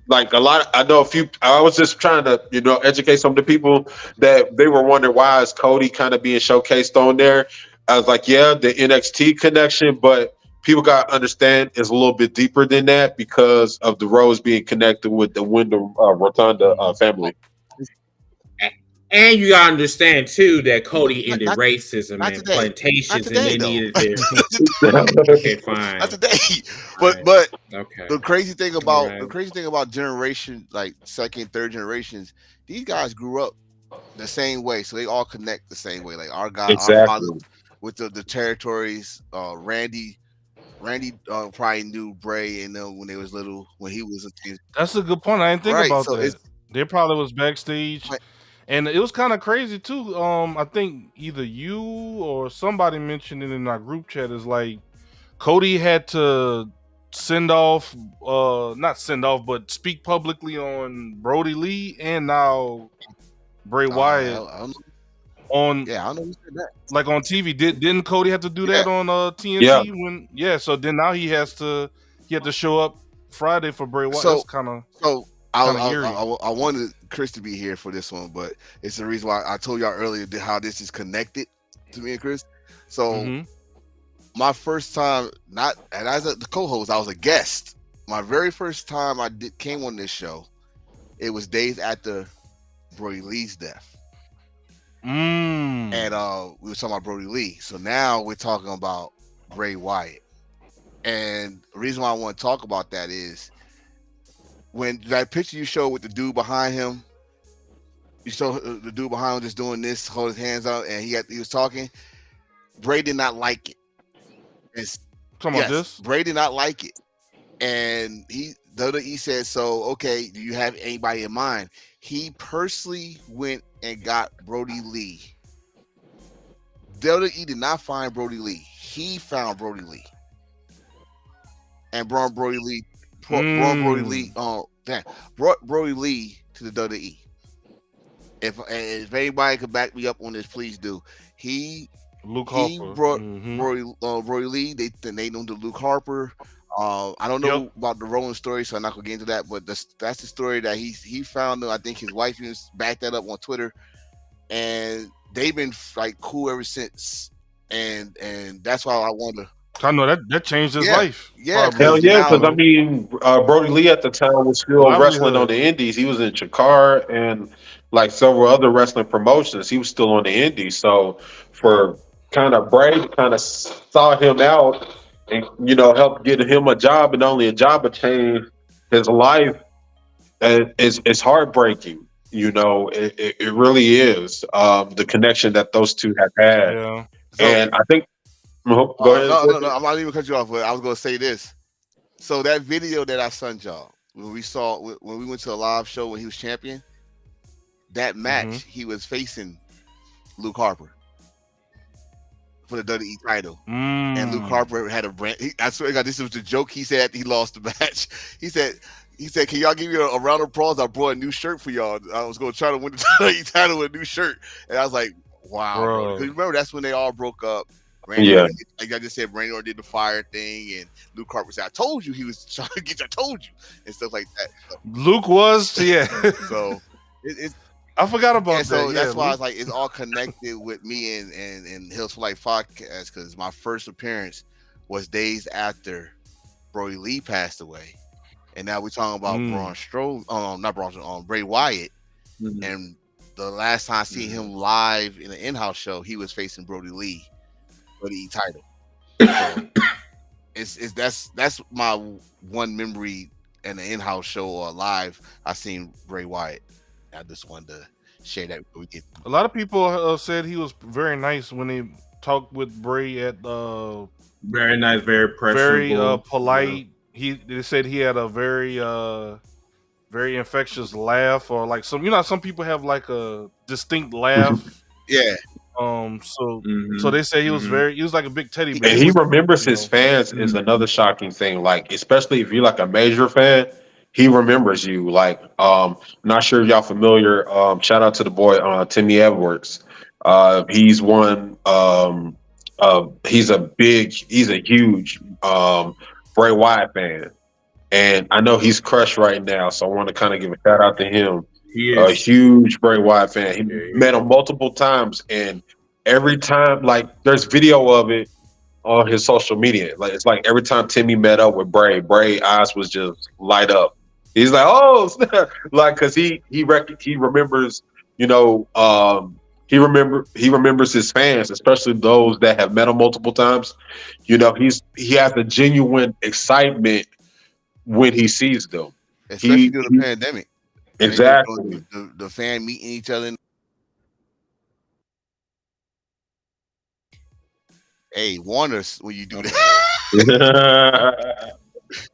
D: like a lot, I know a few. I was just trying to, educate some of the people that they were wondering why is Cody kind of being showcased on there. I was like, yeah, the NXT connection, but people got to understand it's a little bit deeper than that because of the Rhodes being connected with the Windham Rotunda family.
A: And you gotta understand too that Cody ended racism and plantations, and they needed their. Okay, fine.
C: Not today, but
A: okay.
C: The crazy thing about generation, like second, third generations, these guys grew up the same way, so they all connect the same way. Like our guy, our father with the territories. Randy probably knew Bray and when they was little, when he was a kid.
B: That's a good point. I didn't think about that. They probably was backstage. And it was kind of crazy too. I think either you or somebody mentioned it in our group chat. Is like Cody had to not send off, but speak publicly on Brody Lee and now Bray Wyatt
C: I don't know who said that.
B: Like on TV. Didn't Cody have to do that on TNT?
D: Yeah.
B: So then now he had to show up Friday for Bray Wyatt. That's kind of
C: I wanted Chris to be here for this one, but it's the reason why I told y'all earlier how this is connected to me and Chris. So my first time, not and as the co-host, I was a guest. My very first time came on this show, it was days after Brody Lee's death. And we were talking about Brody Lee. So now we're talking about Bray Wyatt. And the reason why I want to talk about that is when that picture you showed with the dude behind him, you saw the dude behind him just doing this, hold his hands out, and he was talking. Bray did not like it.
B: Talking about this?
C: Bray did not like it. And WWE said, so, okay, do you have anybody in mind? He personally went and got Brody Lee. WWE did not find Brody Lee. He found Brody Lee. And brought Brody Lee to the WWE. If anybody could back me up on this, please do. He brought Brody Lee. They named him to Luke Harper. I don't know about the Rowan story, so I'm not gonna get into that. But that's the story that he found them. I think his wife just backed that up on Twitter, and they've been like cool ever since. And that's why I wonder.
B: I know that changed his life.
C: Yeah,
D: hell yeah, because I mean, Brody Lee at the time was still wrestling on the Indies. He was in Chikara and like several other wrestling promotions. He was still on the Indies. So for kind of Bray to kind of saw him out and help get him a job, and only a job to change his life, it's heartbreaking. It really is. The connection that those two have had, and I think. Go ahead.
C: No, I'm not even cut you off, but I was gonna say this. So that video that I sent y'all when we went to a live show when he was champion, that match he was facing Luke Harper for the WWE title, and Luke Harper had a brand. I swear to God, this was the joke. He said he lost the match. He said, "Can y'all give me a round of applause? I brought a new shirt for y'all. I was gonna try to win the WWE title with a new shirt." And I was like, "Wow!" Bro. Remember, that's when they all broke up. Randy, like I just said, Randy Orton did the fire thing, and Luke Harper said, "I told you he was trying to get you. I told you," and stuff like that. So,
B: Luke was,
C: So
B: I forgot about that.
C: So that's why it's it's all connected with me and Hills for Life podcast, because my first appearance was days after Brody Lee passed away, and now we're talking about Bray Wyatt, and the last time I seen him live in an in-house show, he was facing Brody Lee. The title. So that's my one memory in an in-house show or live. I seen Bray Wyatt. I just wanted to share that we get.
B: A lot of people said he was very nice when they talked with Bray at
A: very nice, very
B: very polite. They said he had a very very infectious laugh, or like some people have like a distinct laugh.
C: Yeah.
B: So they say he was he was like a big teddy bear.
D: And he remembers his fans is another shocking thing. Like, especially if you're like a major fan, he remembers you. Like, not sure if y'all familiar. Shout out to the boy Timmy Edwards. He's one. He's a huge Bray Wyatt fan, and I know he's crushed right now. So I want to kind of give a shout out to him. A huge Bray Wyatt fan. He met him multiple times, and every time, like, there's video of it on his social media. Like, it's like every time Timmy met up with Bray eyes was just light up. He's like, oh, snap. Like, because he remembers, he remembers his fans, especially those that have met him multiple times. He has a genuine excitement when he sees them,
C: especially during the pandemic.
D: Exactly.
C: The fan meeting each other. Hey, warn us when you do
B: that.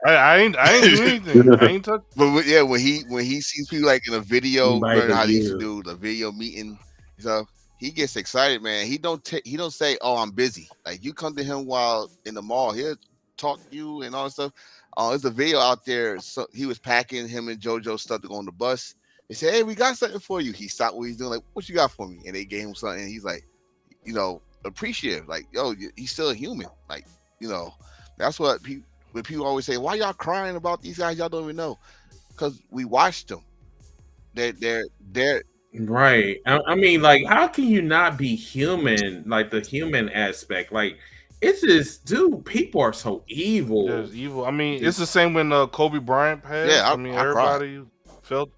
B: I ain't do anything. I ain't touch.
C: But yeah, when he sees people like in a video, learn how they used to do the video meeting, so he gets excited, man. He don't say, "Oh, I'm busy." Like, you come to him while in the mall, he'll talk to you and all that stuff. There's a video out there. So he was packing him and JoJo stuff to go on the bus. They said, "Hey, we got something for you." He stopped what he's doing, like, "What you got for me?" And they gave him something. And he's like, appreciative, like, "Yo, he's still a human." Like, that's what people always say. Why y'all crying about these guys? Y'all don't even know, because we watched them. They're
A: right. I mean, like, how can you not be human? Like, the human aspect, like. it's just, dude, people are so evil.
B: There's evil. I mean, it's the same when Kobe Bryant passed.
C: Yeah,
B: I mean,
C: I cried.
B: everybody felt.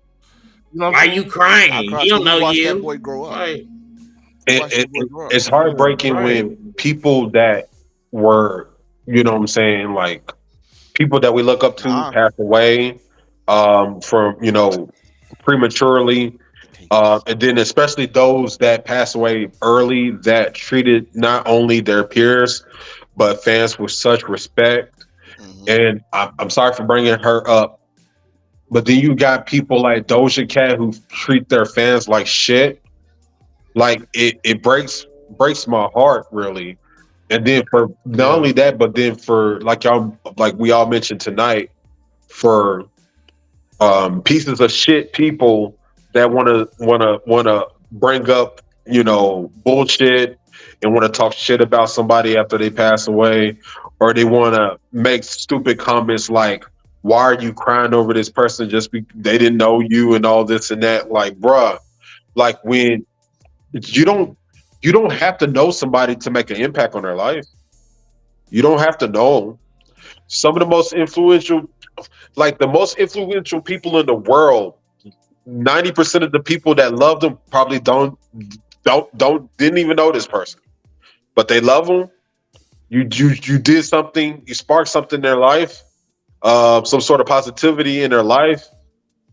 B: You know what
A: Why
B: I'm
A: you
B: saying?
C: I
A: crying?
C: cried
A: He don't
C: too.
A: know
C: We watched
A: you.
C: that boy grow up.
A: Like,
C: We watched that boy grow up.
D: It's heartbreaking
A: Right.
D: when people that were, you know what I'm saying, like people that we look up to pass away from, you know, prematurely. And then especially those that pass away early that treated not only their peers but fans with such respect. And I'm sorry for bringing her up, but then you got people like Doja Cat who treat their fans like shit. Like it breaks my heart really. And then for not
B: Yeah.
D: only that, but then for like y'all, like we all mentioned tonight, for pieces of shit people that want to bring up, you know, bullshit and want to talk shit about somebody after they pass away, or they want to make stupid comments like, why are you crying over this person just because they didn't know you and all this and that. Like, bruh, like when you don't have to know somebody to make an impact on their life. You don't have to know them. Some of the most influential, like the most influential people in the world, 90% of the people that love them probably didn't even know this person, but they love them. You did something, you sparked something in their life, some sort of positivity in their life.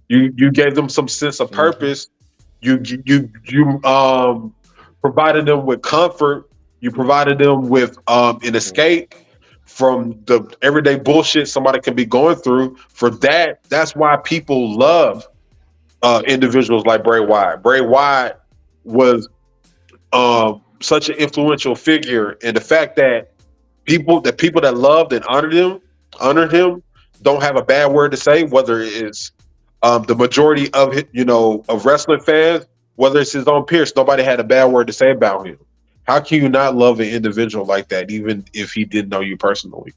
D: You gave them some sense of purpose. You provided them with comfort. You provided them with an escape from the everyday bullshit somebody can be going through. For that, that's why people love individuals like Bray Wyatt. Bray Wyatt was such an influential figure, and the fact that people that loved and honored him, don't have a bad word to say. Whether it's the majority of of wrestling fans, whether it's his own peers, nobody had a bad word to say about him. How can you not love an individual like that, even if he didn't know you personally?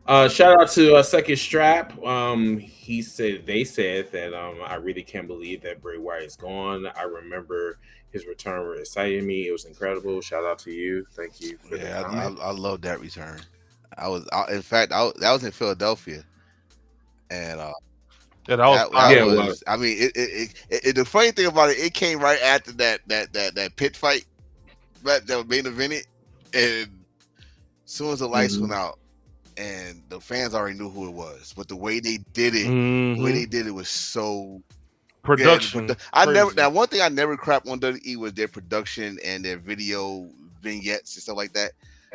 A: Shout out to Second Strap. They said that I really can't believe that Bray Wyatt is gone. I remember his return excited me. It was incredible. Shout out to you. Thank you for the comment.
C: I love that return. In fact, that was in Philadelphia, and
B: Yeah, that was
C: that
B: fire.
C: was. I mean, the funny thing about it, it came right after that pit fight, that main evented, and as soon as the lights went out, and the fans already knew who it was, but the way they did it, was so
B: Production.
C: Yeah, one thing I never crap on WWE was their production and their video vignettes and stuff like that.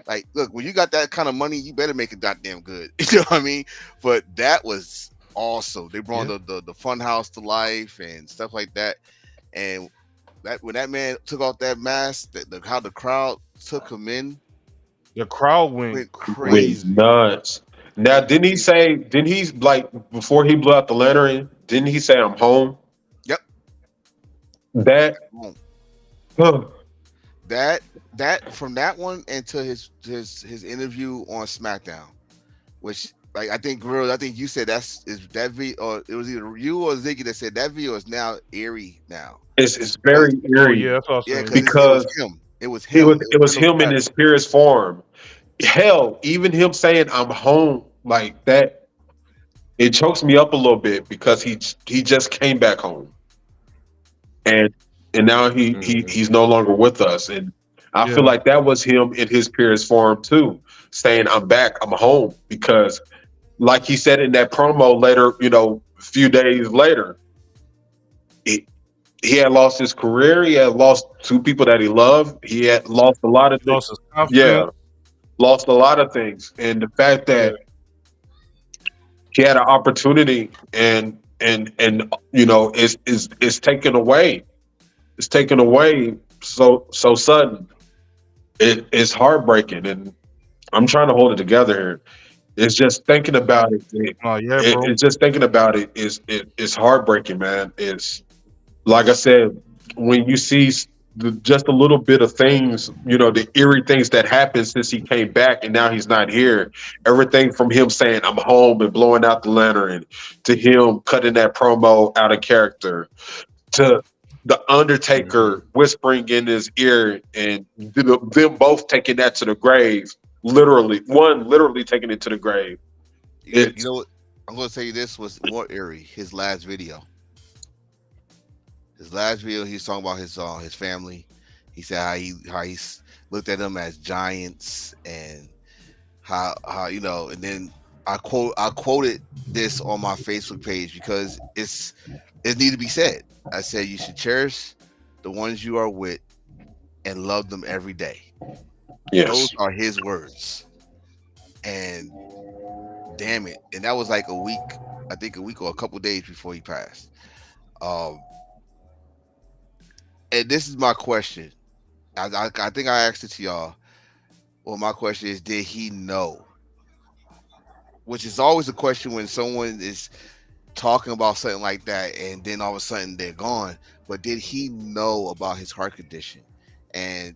C: Like, look, when you got that kind of money, you better make it goddamn good. You know what I mean? But that was awesome. They brought the fun house to life and stuff like that. And that when that man took off that mask, how the crowd took him in.
B: The crowd went crazy.
D: Went nuts. Now, didn't he like before he blew out the lantern, didn't he say I'm home?
C: Yep.
D: That
C: that from that one into his interview on SmackDown, which like I think you said that video, or it was either you or Ziggy that said that video is now eerie now.
D: It's very eerie.
B: Yeah, that's what I was saying.
D: Because
C: it was him.
D: It was him in his purest form. Hell, even him saying I'm home like that, it chokes me up a little bit because he just came back home. And now he's no longer with us. And I feel like that was him in his purest form too, saying I'm back, I'm home. Because like he said in that promo later, a few days later, he had lost his career. He had lost two people that he loved. He had lost a lot of things. Lost a lot of things. And the fact that he had an opportunity and it's taken away. It's taken away so sudden. It's heartbreaking, and I'm trying to hold it together here. It's just thinking about it. It's just thinking about it it's heartbreaking, man. It's like I said, when you see just a little bit of things, the eerie things that happened since he came back and now he's not here. Everything from him saying I'm home and blowing out the lantern, to him cutting that promo out of character, to the Undertaker whispering in his ear and them both taking that to the grave. Literally, one literally taking it to the grave.
C: You know what? I'm gonna tell you this was more eerie. His last video. He's talking about his family. He said how he looked at them as giants and how and then I quoted this on my Facebook page because it need to be said. I said you should cherish the ones you are with and love them every day.
D: Yes.
C: Those are his words. And damn it. And that was like a week or a couple days before he passed. And this is my question. I think I asked it to y'all. Well, my question is, did he know? Which is always a question when someone is talking about something like that and then all of a sudden they're gone. But did he know about his heart condition? And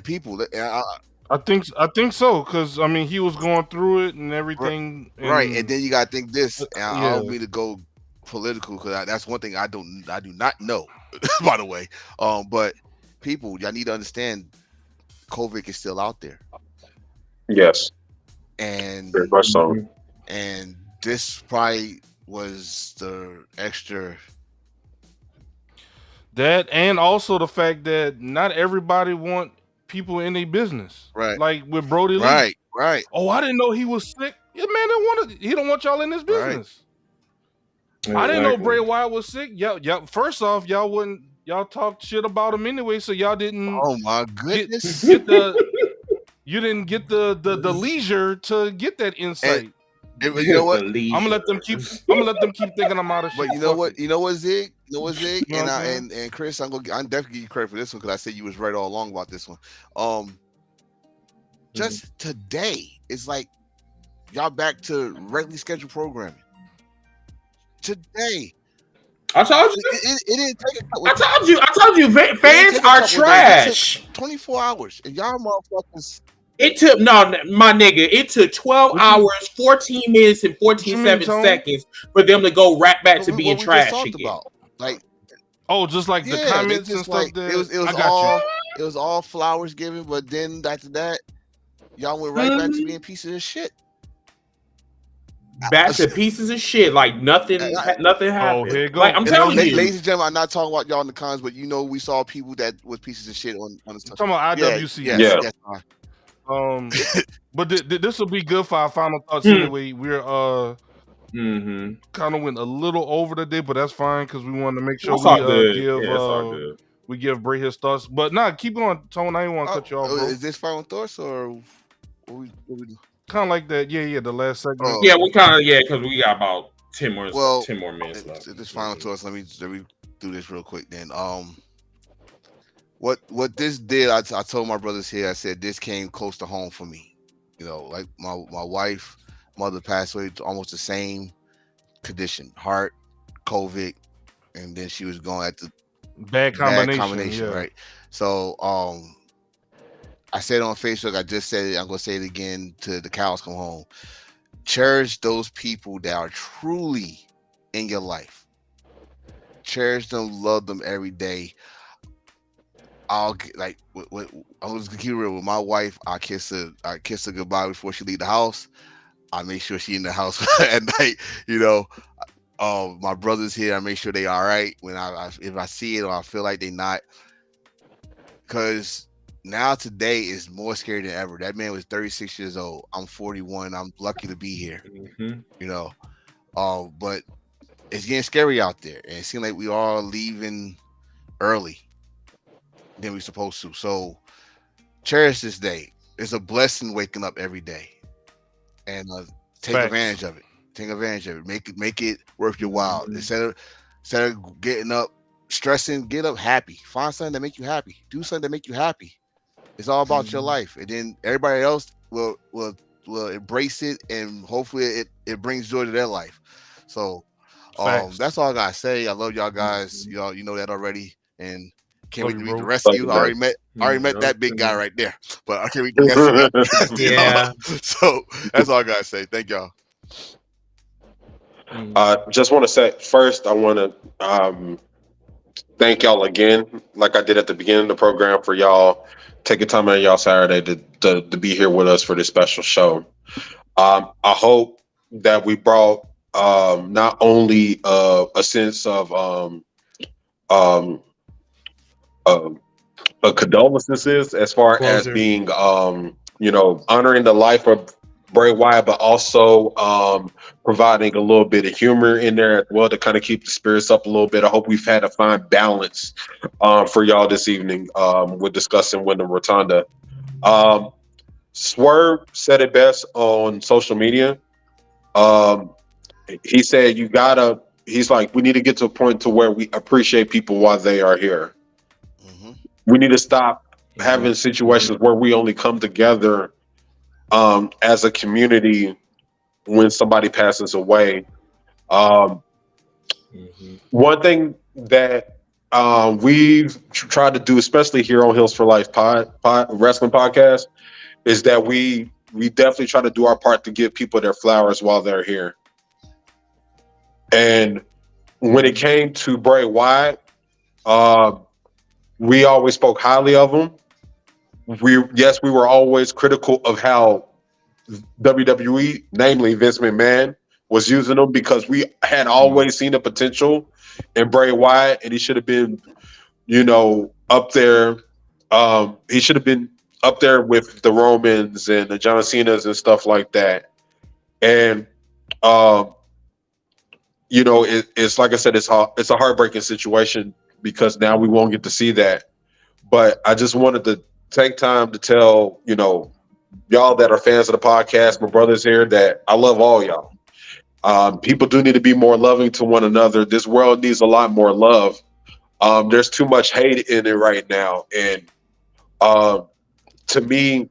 C: people,
B: I think so, because I mean he was going through it and everything.
C: Right, and then you gotta think this. And I don't mean to go political because that's one thing I do not know. By the way, but people, y'all need to understand, COVID is still out there.
D: Yes,
C: and
D: very much so.
C: And this probably was the extra.
B: That and also the fact that not everybody want people in their business.
C: Right.
B: Like with Brody
C: Lee.
B: Lee.
C: Right.
B: Oh, I didn't know he was sick. Yeah, man, he don't want y'all in his business. Right. I didn't know Bray Wyatt was sick. Y'all, first off, y'all talked shit about him anyway, so y'all didn't.
C: Oh my goodness!
B: You didn't get the leisure to get that insight.
C: And you know what?
B: I'm gonna let them keep thinking I'm out of shit.
C: But you know what, Zig? And Chris, I'm definitely give you credit for this one because I said you was right all along about this one. Just today, it's like y'all back to regularly scheduled programming. Today.
A: I told you.
C: It didn't take a couple.
A: I told you. Fans are trash.
C: 24 hours, and y'all motherfuckers.
A: It took my nigga. It took 12 hours, 14 minutes, and 14 seconds for them to go right back to being trash again.
C: About. Like,
B: just like the comments and stuff.
C: Like, it was all flowers given, but then after that, y'all went right back to being pieces of shit.
A: Back to pieces of shit, like nothing happened.
B: Here you go.
A: Like I'm telling you,
C: ladies and gentlemen, I'm not talking about y'all in the comments, but we saw people that was pieces of shit on the stuff.
B: Talking about IWC.
C: Yes.
B: But this will be good for our final thoughts anyway. We're kind of went a little over today, but that's fine because we wanted to make sure we give Bray his thoughts. But keep going, Tone. I didn't want to cut you off. Bro.
C: Is this final thoughts or what we do?
B: Kind of like that, the last segment.
A: We kind of because we got about 10 more minutes left.
C: This final thoughts. Let me do this real quick then. What this did, I told my brothers here. I said this came close to home for me. Like my mother passed away to almost the same condition, heart, COVID, and then she was going at the
B: bad combination,
C: right? So I said on Facebook, I just said it, I'm gonna say it again till the cows come home. Cherish those people that are truly in your life. Cherish them, love them every day. I'm just gonna keep it real with my wife. I kiss her goodbye before she leave the house. I make sure she in the house at night. My brothers here, I make sure they all right when if I see it or I feel like they not, because now today is more scary than ever. That man was 36 years old. I'm 41. I'm lucky to be here. But it's getting scary out there, and it seems like we are leaving early than we're supposed to. So cherish this day. It's a blessing waking up every day, and take advantage of it. Take advantage of it. Make it worth your while. Instead of getting up stressing, get up happy. Find something that make you happy. Do something that make you happy. It's all about your life, and then everybody else will embrace it, and hopefully it brings joy to their life. So that's all I gotta say. I love y'all guys. Y'all, you know that already, and can't wait to meet the rest of you. I already met that big guy right there, but I can't wait to get to that. So that's all I gotta say. Thank y'all.
D: Just want to say first, I want to thank y'all again, like I did at the beginning of the program, for y'all taking time out of y'all Saturday to be here with us for this special show. I hope that we brought not only a sense of um, condolences as far as
J: Closer.
D: being honoring the life of Bray Wyatt, but also providing a little bit of humor in there as well to kind of keep the spirits up a little bit. I hope we've had a fine balance for y'all this evening with discussing Windham Rotunda. Swerve said it best on social media. He said he's like, we need to get to a point to where we appreciate people while they are here. We need to stop having situations where we only come together as a community when somebody passes away. One thing that we've tried to do, especially here on Hills for Life wrestling podcast, is that we definitely try to do our part to give people their flowers while they're here. And when it came to Bray Wyatt, we always spoke highly of him. We were always critical of how WWE, namely Vince McMahon, was using him, because we had always seen the potential in Bray Wyatt, and he should have been, up there. He should have been up there with the Romans and the John Cenas and stuff like that. And it's like I said, it's a heartbreaking situation, because now we won't get to see that. But I just wanted to take time to tell, y'all that are fans of the podcast, my brothers here, that I love all y'all. People do need to be more loving to one another. This world needs a lot more love. There's too much hate in it right now. And to me,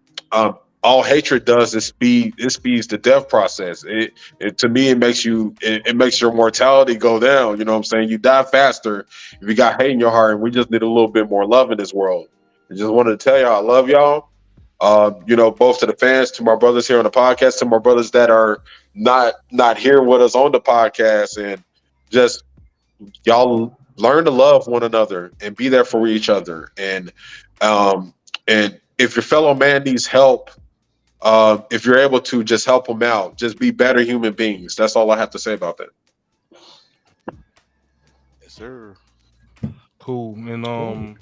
D: all hatred does is speeds the death process. To me, it makes your mortality go down. You know what I'm saying? You die faster if you got hate in your heart, and we just need a little bit more love in this world. I just wanted to tell y'all I love y'all. Both to the fans, to my brothers here on the podcast, to my brothers that are not here with us on the podcast, and just y'all learn to love one another and be there for each other. And if your fellow man needs help, if you're able to, just help them out. Just be better human beings. That's all I have to say about that.
C: Yes, sir.
B: Cool. And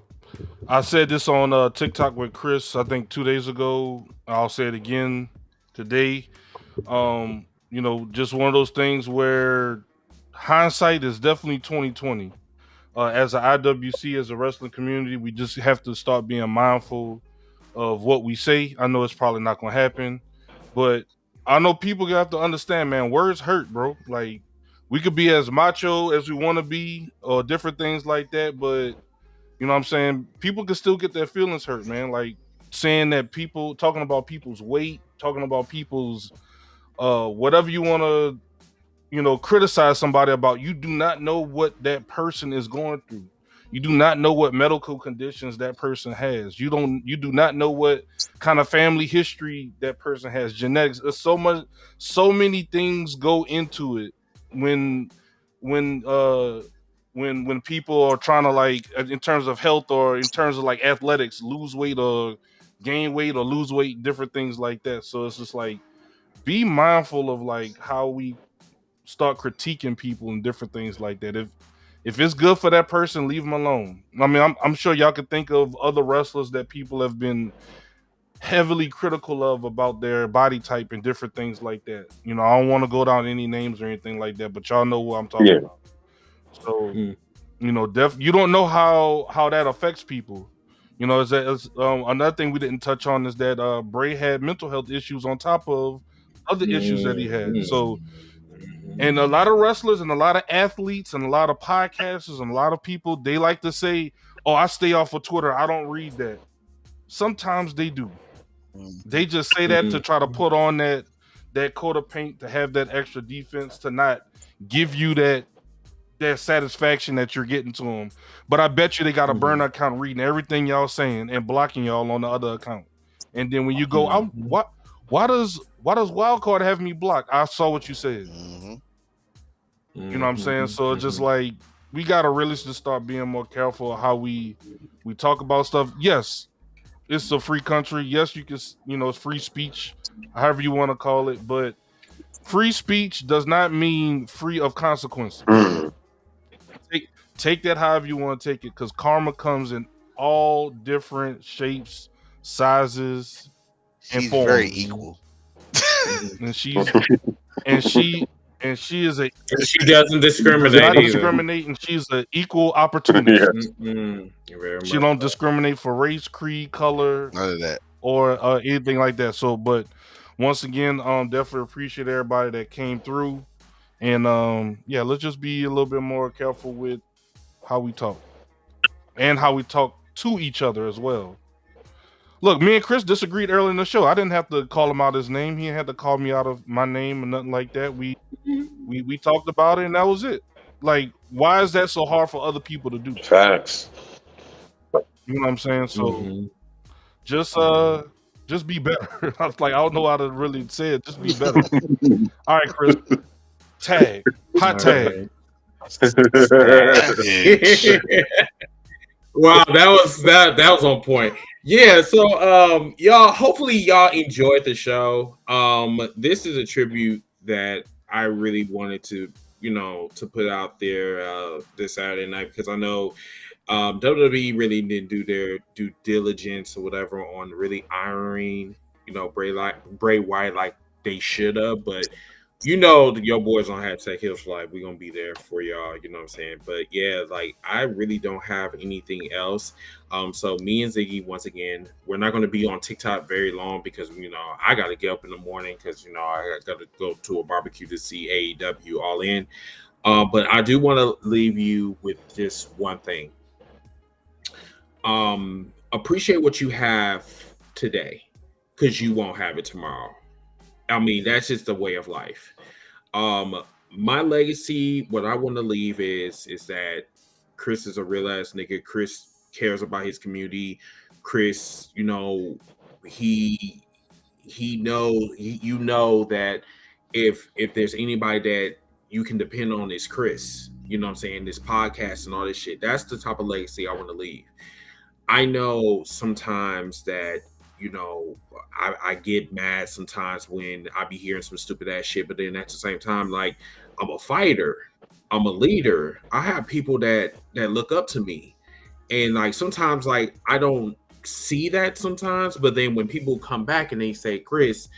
B: I said this on TikTok with Chris, I think 2 days ago. I'll say it again today. Just one of those things where hindsight is definitely 2020. As an IWC, as a wrestling community, we just have to start being mindful of what we say. I know it's probably not going to happen, but I know people have to understand, man, words hurt, bro. Like, we could be as macho as we want to be or different things like that, but you know what I'm saying? People can still get their feelings hurt, man. Like, saying that talking about people's weight, talking about people's whatever you want to, criticize somebody about. You do not know what that person is going through. You do not know what medical conditions that person has. You do not know what kind of family history that person has, genetics. There's so many things go into it when people are trying to, like, in terms of health or in terms of like athletics, lose weight or gain weight or lose weight, different things like that. So it's just like, be mindful of like how we start critiquing people and different things like that. If it's good for that person, leave them alone. I mean, I'm sure y'all could think of other wrestlers that people have been heavily critical of about their body type and different things like that. I don't want to go down any names or anything like that, but y'all know what I'm talking about. So, you don't know how that affects people. Another thing we didn't touch on is that Bray had mental health issues on top of other issues that he had. So, and a lot of wrestlers and a lot of athletes and a lot of podcasters and a lot of people, they like to say, "Oh, I stay off of Twitter. I don't read that." Sometimes they do. They just say that to try to put on that coat of paint, to have that extra defense, to not give you that satisfaction that you're getting to them. But I bet you they got a burner account reading everything y'all saying and blocking y'all on the other account. And then when you go out, why does Wildcard have me blocked? I saw what you said. You know what I'm saying? So it's just like, we gotta really just start being more careful of how we talk about stuff. Yes, it's a free country. Yes, you can, it's free speech, however you want to call it. But free speech does not mean free of consequences.
D: Mm.
B: Take that however you want to take it, because karma comes in all different shapes, sizes, and
C: She's
B: forms.
C: very equal.
B: And she is a
A: She doesn't
B: does
A: discriminate
B: not
A: either.
B: discriminate, and she's an equal opportunist.
A: Very
B: She
A: much
B: don't
A: so.
B: discriminate for race, creed, color,
C: None of that.
B: or anything like that. So, but once again, definitely appreciate everybody that came through, and yeah, let's just be a little bit more careful with how we talk and how we talk to each other as well. Look, me and Chris disagreed early in the show. I didn't have to call him out his name. He didn't have to call me out of my name or nothing like that. We talked about it, and that was it. Like, why is that so hard for other people to do?
D: Facts.
B: You know what I'm saying? So
A: Mhm.
B: just be better. I was like, I don't know how to really say it. Just be better. All right, Chris. Tag. Hot tag.
A: Wow, that was on point. Yeah, so y'all, hopefully y'all enjoyed the show. This is a tribute that I really wanted to, to put out there this Saturday night, because I know WWE really didn't do their due diligence or whatever on really honoring, Bray Wyatt like they should have, but your boys on hashtag Hills for Life. We're gonna be there for y'all, you know what I'm saying? But yeah, like I really don't have anything else. So me and Ziggy, once again, we're not gonna be on TikTok very long, because I gotta get up in the morning, because I gotta go to a barbecue to see AEW All In. But I do want to leave you with just one thing. Appreciate what you have today, because you won't have it tomorrow. I mean, that's just the way of life. My legacy, what I want to leave is that Chris is a real ass nigga. Chris cares about his community. Chris, he that if there's anybody that you can depend on, is Chris. You know what I'm saying? This podcast and all this shit. That's the type of legacy I want to leave. I know sometimes that I get mad sometimes when I be hearing some stupid ass shit, but then at the same time, like, I'm a fighter, I'm a leader. I have people that look up to me, and like sometimes, like, I don't see that sometimes, but then when people come back and they say, Chris,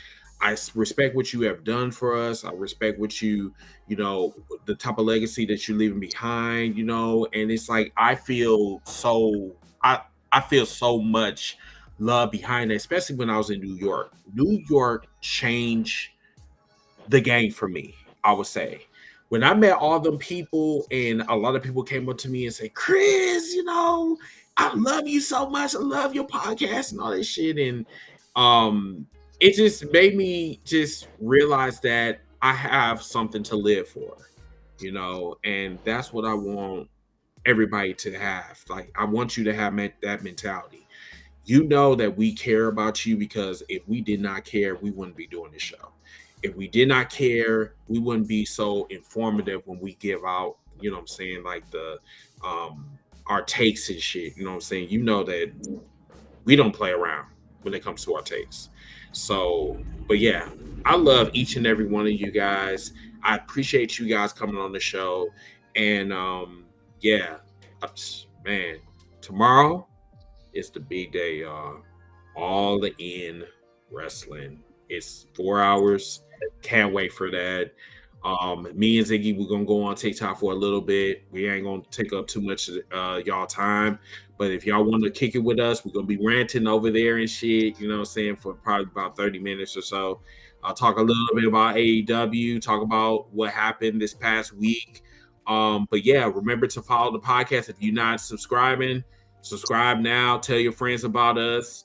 A: I respect what you have done for us. I respect what the type of legacy that you're leaving behind, and it's like I feel so much love behind it, especially when I was in New York. New York changed the game for me, I would say. When I met all them people, and a lot of people came up to me and say, Chris, I love you so much. I love your podcast and all that shit. And it just made me just realize that I have something to live for, and that's what I want everybody to have. Like, I want you to have that mentality. That we care about you, because if we did not care, we wouldn't be doing this show. If we did not care, we wouldn't be so informative when we give out, what I'm saying, like the our takes and shit. You know what I'm saying? That we don't play around when it comes to our takes. So, but yeah, I love each and every one of you guys. I appreciate you guys coming on the show. And yeah, man, tomorrow it's the big day, y'all. All in wrestling. It's 4 hours. Can't wait for that. Me and Ziggy, we're gonna go on TikTok for a little bit. We ain't gonna take up too much y'all time. But if y'all want to kick it with us, we're gonna be ranting over there and shit, you know what I'm saying, for probably about 30 minutes or so. I'll talk a little bit about AEW, talk about what happened this past week. But yeah, remember to follow the podcast. If you're not subscribing, subscribe now. Tell your friends about us.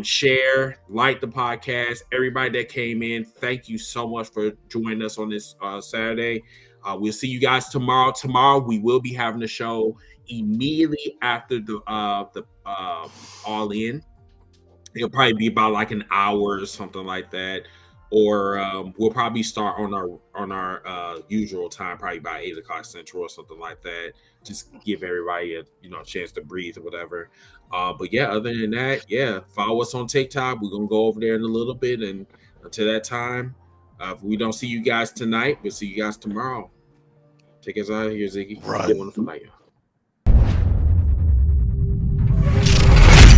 A: Share, like the podcast. Everybody that came in, thank you so much for joining us on this Saturday. We'll see you guys tomorrow. Tomorrow we will be having a show immediately after the All In. It'll probably be about like an hour or something like that. or we'll probably start on our usual time, probably by 8 o'clock Central or something like that. Just give everybody a chance to breathe or whatever. But yeah, other than that, yeah, follow us on TikTok. We're gonna go over there in a little bit, and until that time, if we don't see you guys tonight, we'll see you guys tomorrow. Take us out of here, Ziggy.
C: Right.
A: Have a wonderful night.